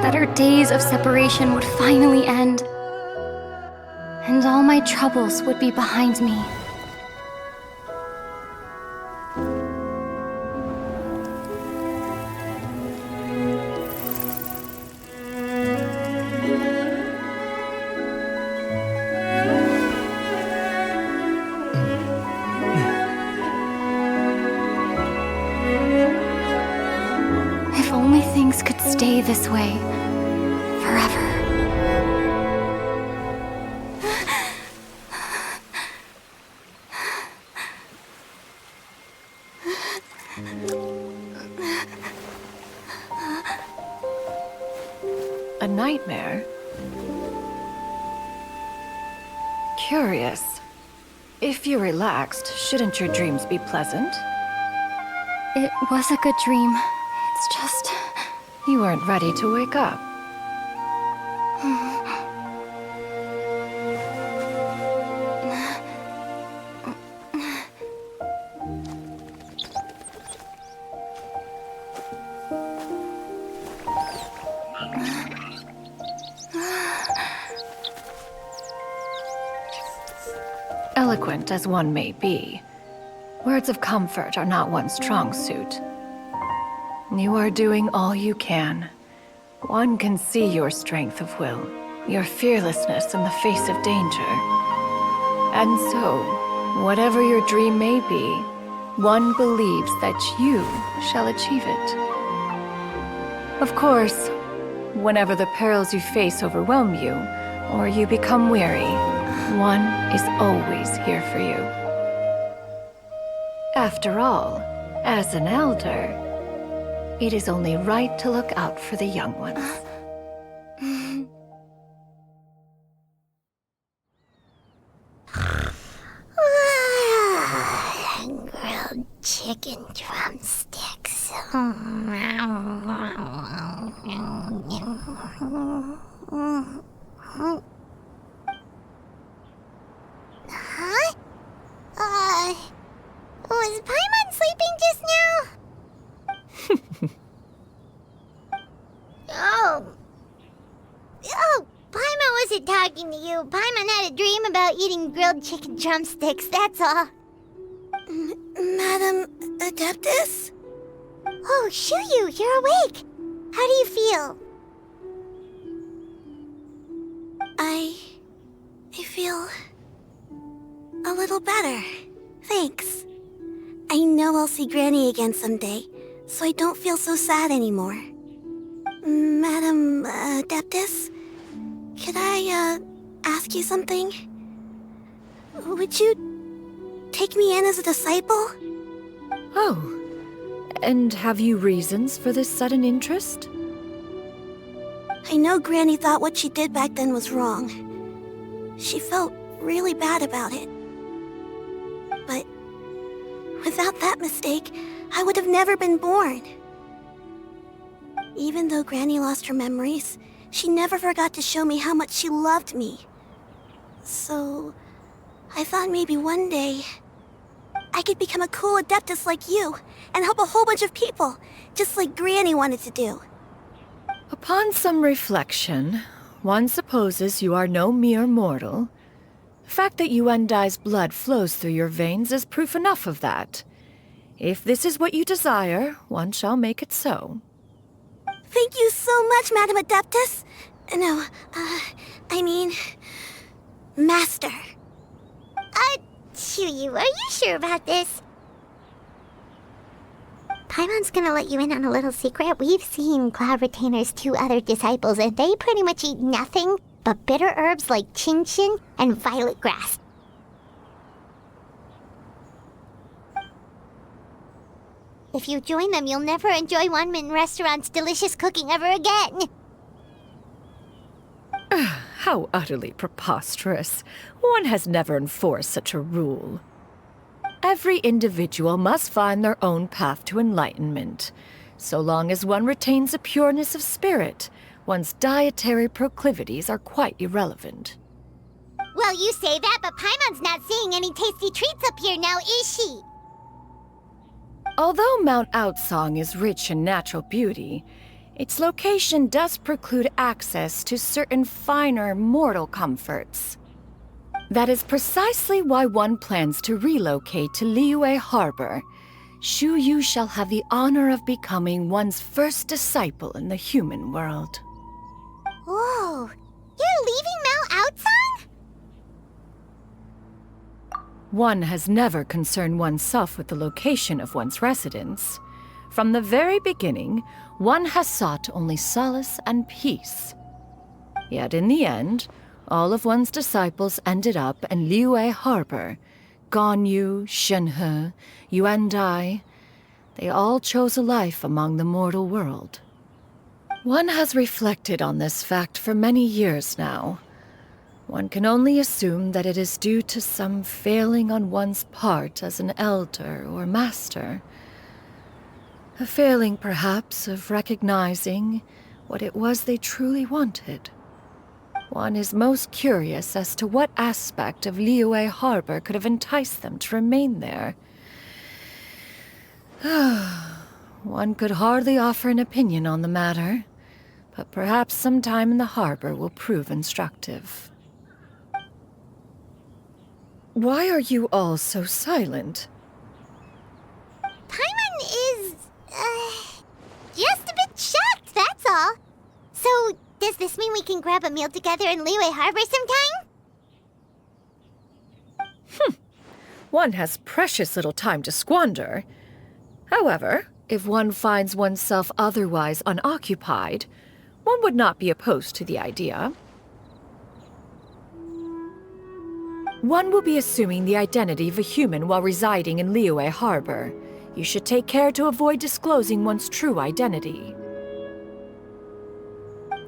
that our days of separation would finally end, and all my troubles would be behind me. Stay this way forever. A nightmare? Curious. If you're relaxed, shouldn't your dreams be pleasant? It was a good dream. It's just... You weren't ready to wake up. Eloquent as one may be, words of comfort are not one's strong suit. You are doing all you can. One can see your strength of will, your fearlessness in the face of danger. And so, whatever your dream may be, one believes that you shall achieve it. Of course, whenever the perils you face overwhelm you, or you become weary, one is always here for you. After all, as an elder, it is only right to look out for the young ones. Grilled chicken drumsticks. Huh? Was Paimon sleeping just now? Oh, Paimon wasn't talking to you. Paimon had a dream about eating grilled chicken drumsticks, that's all. Madam Adeptus? Oh, Xianyun, you're awake. How do you feel? I feel a little better. Thanks. I know I'll see Granny again someday, so I don't feel so sad anymore. Madam Adeptus, could I ask you something? Would you take me in as a disciple? Oh, and have you reasons for this sudden interest? I know Granny thought what she did back then was wrong. She felt really bad about it. But without that mistake, I would have never been born. Even though Granny lost her memories, she never forgot to show me how much she loved me. So, I thought maybe one day I could become a cool Adeptus like you and help a whole bunch of people, just like Granny wanted to do. Upon some reflection, one supposes you are no mere mortal. The fact that Yuandai's blood flows through your veins is proof enough of that. If this is what you desire, one shall make it so. Thank you so much, Madam Adeptus. No, I mean, Master. Xianyun, are you sure about this? Paimon's gonna let you in on a little secret. We've seen Cloud Retainer's 2 other disciples, and they pretty much eat nothing but bitter herbs like Genshin and violet grass. If you join them, you'll never enjoy Wanmin Restaurant's delicious cooking ever again. How utterly preposterous. One has never enforced such a rule. Every individual must find their own path to enlightenment. So long as one retains a pureness of spirit, one's dietary proclivities are quite irrelevant. Well, you say that, but Paimon's not seeing any tasty treats up here now, is she? Although Mount Outsong is rich in natural beauty, its location does preclude access to certain finer mortal comforts. That is precisely why one plans to relocate to Liyue Harbor. Xianyun shall have the honor of becoming one's first disciple in the human world. Whoa, you're leaving Mount Outsong? One has never concerned oneself with the location of one's residence. From the very beginning, one has sought only solace and peace. Yet in the end, all of one's disciples ended up in Liyue Harbor. Ganyu, Shenhe, Yuandai. They all chose a life among the mortal world. One has reflected on this fact for many years now. One can only assume that it is due to some failing on one's part as an elder or master. A failing, perhaps, of recognizing what it was they truly wanted. One is most curious as to what aspect of Liyue Harbor could have enticed them to remain there. One could hardly offer an opinion on the matter, but perhaps some time in the harbor will prove instructive. Why are you all so silent? Paimon is, just a bit shocked, that's all. So, does this mean we can grab a meal together in Liyue Harbor sometime? One has precious little time to squander. However, if one finds oneself otherwise unoccupied, one would not be opposed to the idea. One will be assuming the identity of a human while residing in Liyue Harbor. You should take care to avoid disclosing one's true identity.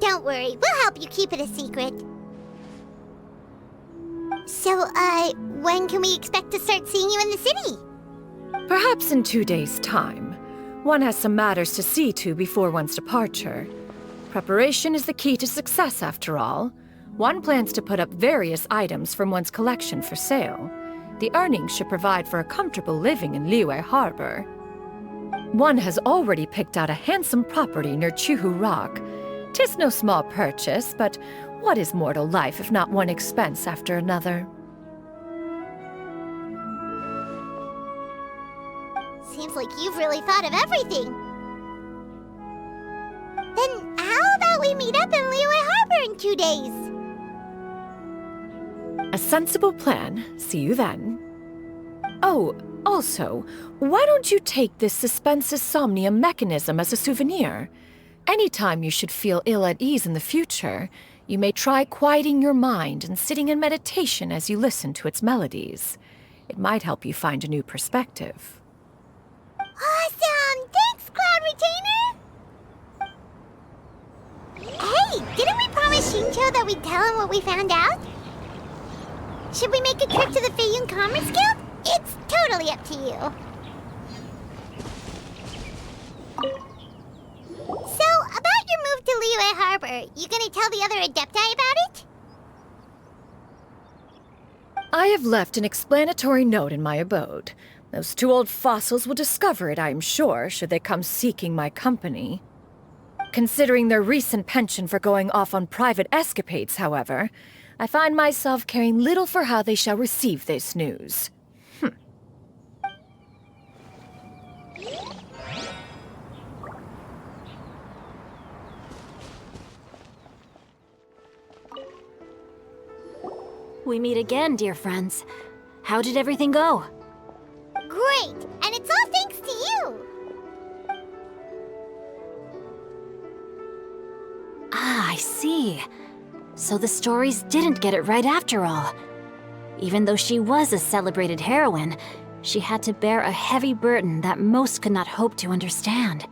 Don't worry, we'll help you keep it a secret. So, when can we expect to start seeing you in the city? Perhaps in 2 days' time. One has some matters to see to before one's departure. Preparation is the key to success, after all. One plans to put up various items from one's collection for sale. The earnings should provide for a comfortable living in Liyue Harbor. One has already picked out a handsome property near Chuhu Rock. 'Tis no small purchase, but what is mortal life if not one expense after another? Seems like you've really thought of everything. Then how about we meet up in Liyue Harbor in 2 days? A sensible plan. See you then. Oh, also, why don't you take this suspense insomnia mechanism as a souvenir? Anytime you should feel ill at ease in the future, you may try quieting your mind and sitting in meditation as you listen to its melodies. It might help you find a new perspective. Awesome! Thanks, Cloud Retainer! Hey, didn't we promise Shincho that we'd tell him what we found out? Should we make a trip to the Feiyun Commerce Guild? It's totally up to you. So, about your move to Liyue Harbor, you gonna tell the other Adepti about it? I have left an explanatory note in my abode. Those 2 old fossils will discover it, I am sure, should they come seeking my company. Considering their recent penchant for going off on private escapades, however, I find myself caring little for how they shall receive this news. We meet again, dear friends. How did everything go? Great! And it's all thanks to you! Ah, I see. So the stories didn't get it right after all. Even though she was a celebrated heroine, she had to bear a heavy burden that most could not hope to understand.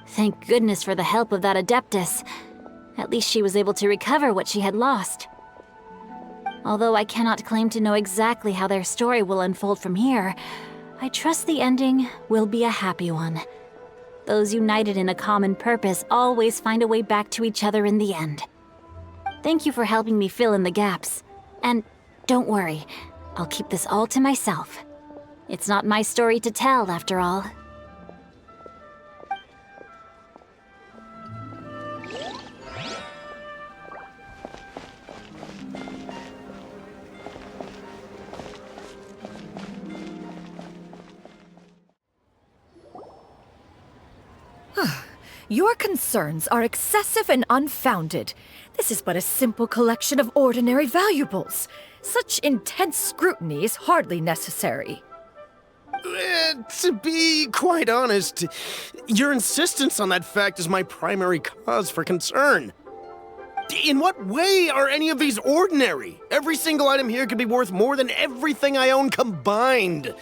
Thank goodness for the help of that Adeptus. At least she was able to recover what she had lost. Although I cannot claim to know exactly how their story will unfold from here, I trust the ending will be a happy one. Those united in a common purpose always find a way back to each other in the end. Thank you for helping me fill in the gaps. And don't worry, I'll keep this all to myself. It's not my story to tell, after all. Your concerns are excessive and unfounded. This is but a simple collection of ordinary valuables. Such intense scrutiny is hardly necessary. To be quite honest, your insistence on that fact is my primary cause for concern. In what way are any of these ordinary? Every single item here could be worth more than everything I own combined.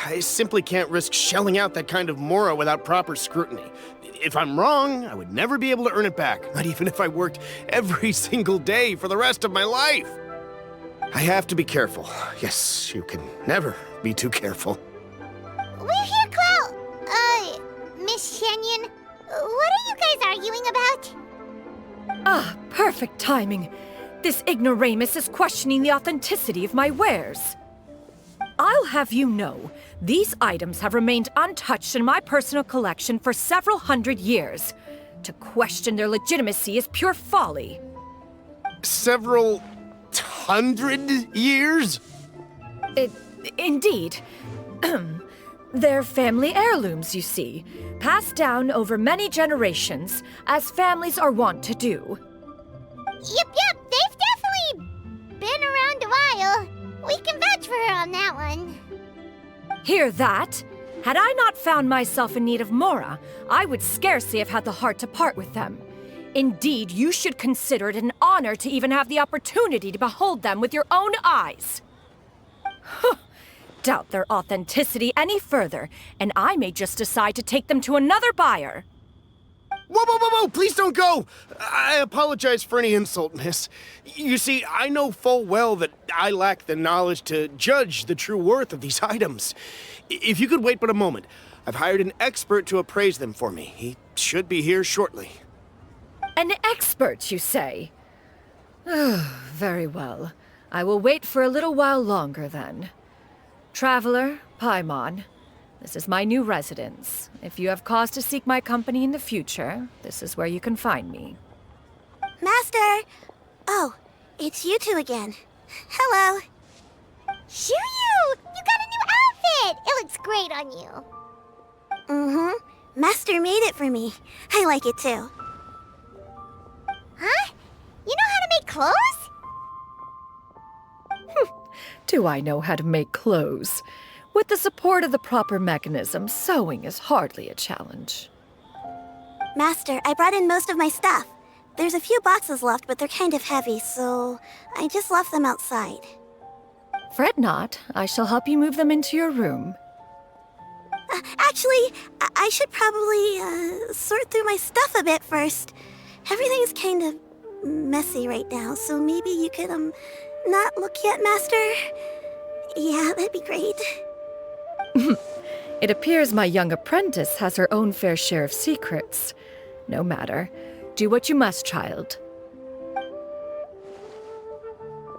I simply can't risk shelling out that kind of mora without proper scrutiny. If I'm wrong, I would never be able to earn it back, not even if I worked every single day for the rest of my life. I have to be careful. Yes, you can never be too careful. We're here, Cloud. Miss Xianyun, what are you guys arguing about? Ah, perfect timing. This ignoramus is questioning the authenticity of my wares. I'll have you know, these items have remained untouched in my personal collection for several hundred years. To question their legitimacy is pure folly. Several hundred years? Indeed. They're family heirlooms, you see, passed down over many generations, as families are wont to do. Yep, they've definitely been around a while. We can vouch for her on that one. Hear that? Had I not found myself in need of Mora, I would scarcely have had the heart to part with them. Indeed, you should consider it an honor to even have the opportunity to behold them with your own eyes. Doubt their authenticity any further, and I may just decide to take them to another buyer. Whoa! Please don't go! I apologize for any insult, miss. You see, I know full well that I lack the knowledge to judge the true worth of these items. If you could wait but a moment, I've hired an expert to appraise them for me. He should be here shortly. An expert, you say? Very well. I will wait for a little while longer, then. Traveler, Paimon, this is my new residence. If you have cause to seek my company in the future, this is where you can find me. Master! Oh, it's you two again. Hello. Xianyun! You got a new outfit! It looks great on you. Mm-hmm. Master made it for me. I like it too. Huh? You know how to make clothes? Do I know how to make clothes? With the support of the proper mechanism, sewing is hardly a challenge. Master, I brought in most of my stuff. There's a few boxes left, but they're kind of heavy, so I just left them outside. Fret not. I shall help you move them into your room. Actually, I should probably sort through my stuff a bit first. Everything's kind of messy right now, so maybe you could, not look yet, Master? Yeah, that'd be great. It appears my young apprentice has her own fair share of secrets. No matter. Do what you must, child.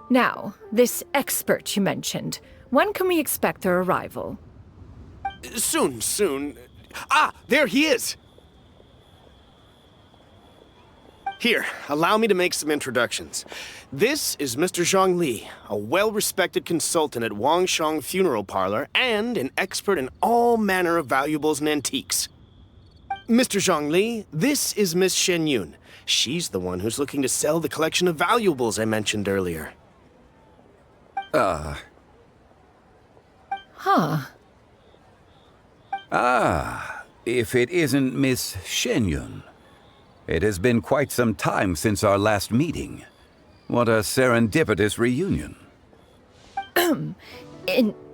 Now, this expert you mentioned, when can we expect their arrival? Soon. Ah, there he is! Here, allow me to make some introductions. This is Mr. Zhang Li, a well-respected consultant at Wangshang Funeral Parlor and an expert in all manner of valuables and antiques. Mr. Zhang Li, this is Miss Xianyun. She's the one who's looking to sell the collection of valuables I mentioned earlier. Huh. If it isn't Miss Xianyun. It has been quite some time since our last meeting. What a serendipitous reunion.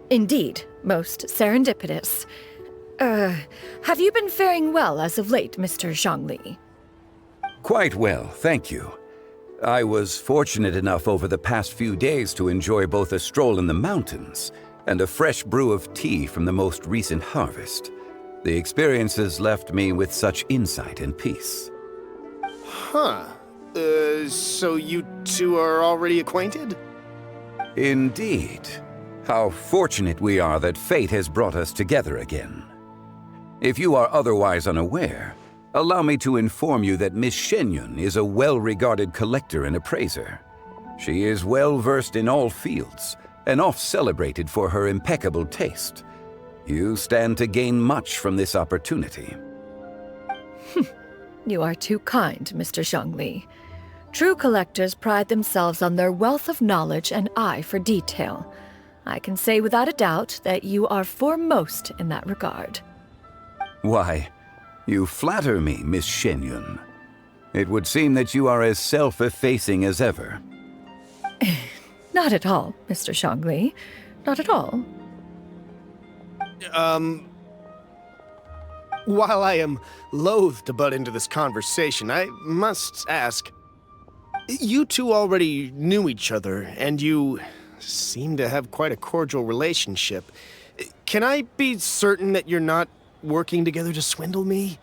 Indeed, most serendipitous. Have you been faring well as of late, Mr. Zhang Li? Quite well, thank you. I was fortunate enough over the past few days to enjoy both a stroll in the mountains and a fresh brew of tea from the most recent harvest. The experiences left me with such insight and peace. Huh. So you two are already acquainted? Indeed. How fortunate we are that fate has brought us together again. If you are otherwise unaware, allow me to inform you that Miss Xianyun is a well-regarded collector and appraiser. She is well-versed in all fields, and oft-celebrated for her impeccable taste. You stand to gain much from this opportunity. You are too kind, Mr. Zhang Li. True collectors pride themselves on their wealth of knowledge and eye for detail. I can say without a doubt that you are foremost in that regard. Why, you flatter me, Miss Xianyun. It would seem that you are as self-effacing as ever. Not at all, Mr. Zhang Li. Not at all. While I am loath to butt into this conversation, I must ask, you two already knew each other, and you seem to have quite a cordial relationship. Can I be certain that you're not working together to swindle me?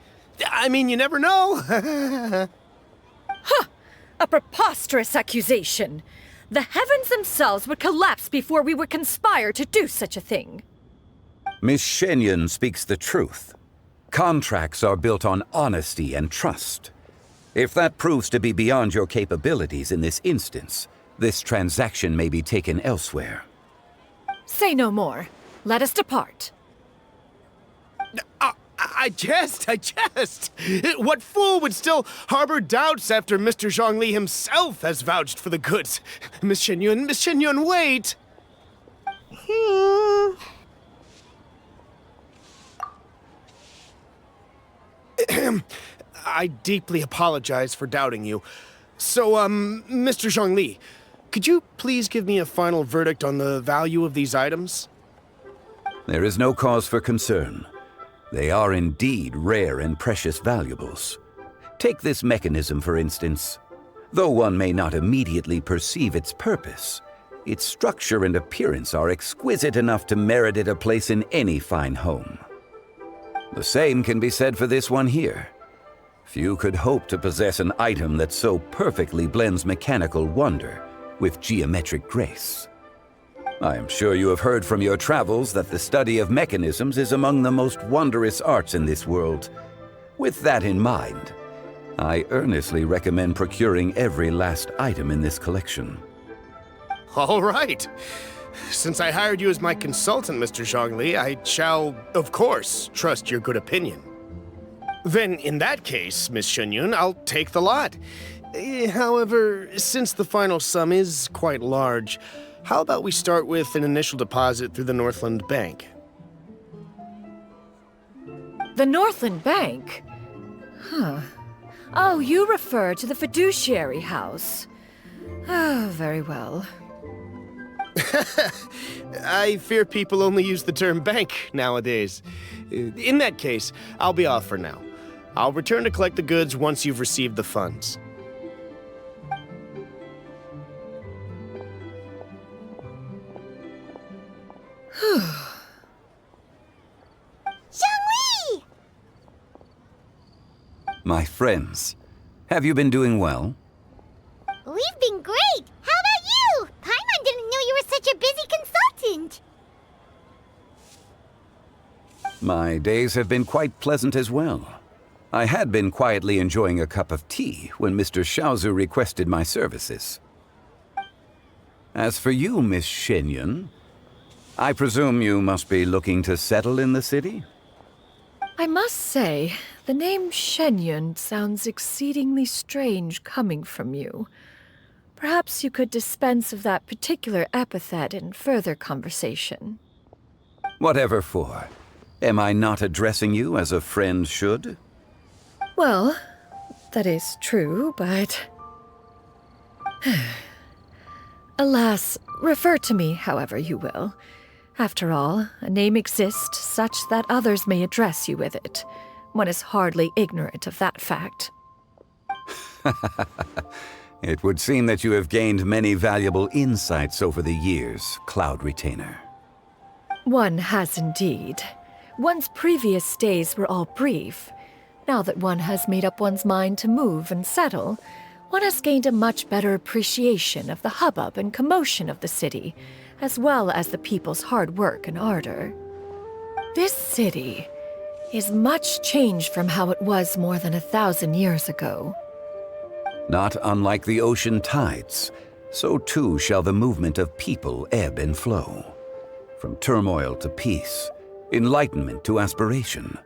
I mean, you never know. Huh! A preposterous accusation. The heavens themselves would collapse before we would conspire to do such a thing. Miss Xianyun speaks the truth. Contracts are built on honesty and trust. If that proves to be beyond your capabilities in this instance, this transaction may be taken elsewhere. Say no more. Let us depart. I jest. What fool would still harbor doubts after Mr. Zhongli himself has vouched for the goods? Miss Xianyun, wait! I deeply apologize for doubting you. So, Mr. Zhongli, could you please give me a final verdict on the value of these items? There is no cause for concern. They are indeed rare and precious valuables. Take this mechanism, for instance. Though one may not immediately perceive its purpose, its structure and appearance are exquisite enough to merit it a place in any fine home. The same can be said for this one here. Few could hope to possess an item that so perfectly blends mechanical wonder with geometric grace. I am sure you have heard from your travels that the study of mechanisms is among the most wondrous arts in this world. With that in mind, I earnestly recommend procuring every last item in this collection. All right. Since I hired you as my consultant, Mr. Zhongli, I shall, of course, trust your good opinion. Then, in that case, Miss Xianyun, I'll take the lot. However, since the final sum is quite large, how about we start with an initial deposit through the Northland Bank? The Northland Bank? Huh. Oh, you refer to the fiduciary house. Oh, very well. I fear people only use the term bank nowadays. In that case, I'll be off for now. I'll return to collect the goods once you've received the funds. Zhongli! My friends, have you been doing well? We've been great! How about you? Paimon didn't know you were such a busy consultant! My days have been quite pleasant as well. I had been quietly enjoying a cup of tea when Mr. Xiaozu requested my services. As for you, Miss Xianyun, I presume you must be looking to settle in the city? I must say, the name Xianyun sounds exceedingly strange coming from you. Perhaps you could dispense of that particular epithet in further conversation. Whatever for. Am I not addressing you as a friend should? Well, that is true, but... Alas, refer to me however you will. After all, a name exists such that others may address you with it. One is hardly ignorant of that fact. It would seem that you have gained many valuable insights over the years, Cloud Retainer. One has indeed. One's previous stays were all brief. Now that one has made up one's mind to move and settle, one has gained a much better appreciation of the hubbub and commotion of the city, as well as the people's hard work and ardor. This city is much changed from how it was more than 1,000 years ago. Not unlike the ocean tides, so too shall the movement of people ebb and flow. From turmoil to peace, enlightenment to aspiration.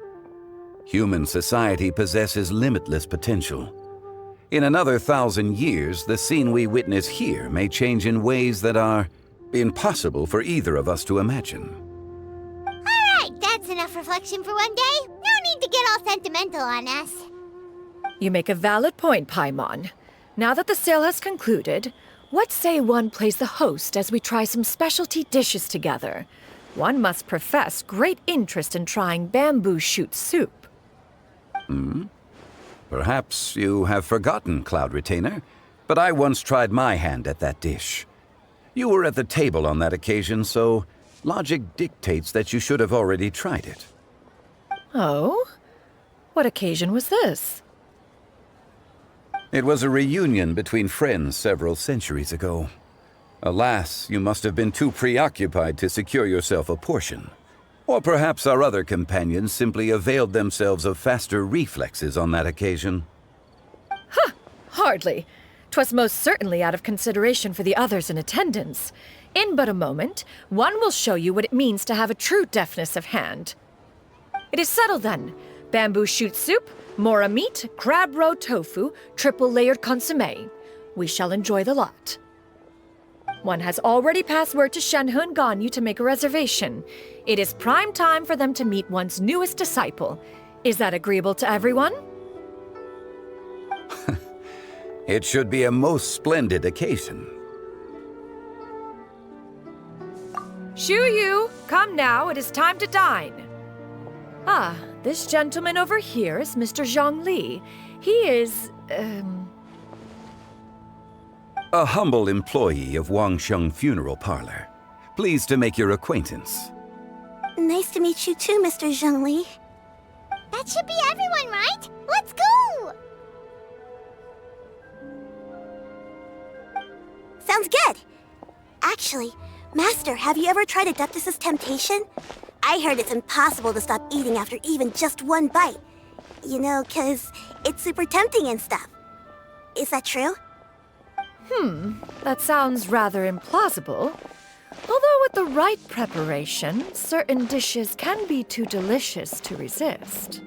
Human society possesses limitless potential. In another 1,000 years, the scene we witness here may change in ways that are impossible for either of us to imagine. Alright, that's enough reflection for one day. No need to get all sentimental on us. You make a valid point, Paimon. Now that the sale has concluded, what say one plays the host as we try some specialty dishes together? One must profess great interest in trying bamboo shoot soup. Perhaps you have forgotten, Cloud Retainer, but I once tried my hand at that dish. You were at the table on that occasion, so logic dictates that you should have already tried it. Oh? What occasion was this? It was a reunion between friends several centuries ago. Alas, you must have been too preoccupied to secure yourself a portion. Or perhaps our other companions simply availed themselves of faster reflexes on that occasion. Huh, hardly. 'Twas most certainly out of consideration for the others in attendance. In but a moment, one will show you what it means to have a true deftness of hand. It is settled then. Bamboo shoot soup, mora meat, crab roe tofu, triple-layered consommé. We shall enjoy the lot. One has already passed word to Xianyun and Ganyu to make a reservation. It is prime time for them to meet one's newest disciple. Is that agreeable to everyone? It should be a most splendid occasion. Xianyun, come now, it is time to dine. Ah, this gentleman over here is Mr. Zhang Li. He is, A humble employee of Wangsheng Funeral Parlor. Pleased to make your acquaintance. Nice to meet you too, Mr. Zhang Li. That should be everyone, right? Let's go! Sounds good. Actually, Master, have you ever tried Adeptus' temptation? I heard it's impossible to stop eating after even just one bite. You know, 'cause it's super tempting and stuff. Is that true? That sounds rather implausible. Although with the right preparation, certain dishes can be too delicious to resist.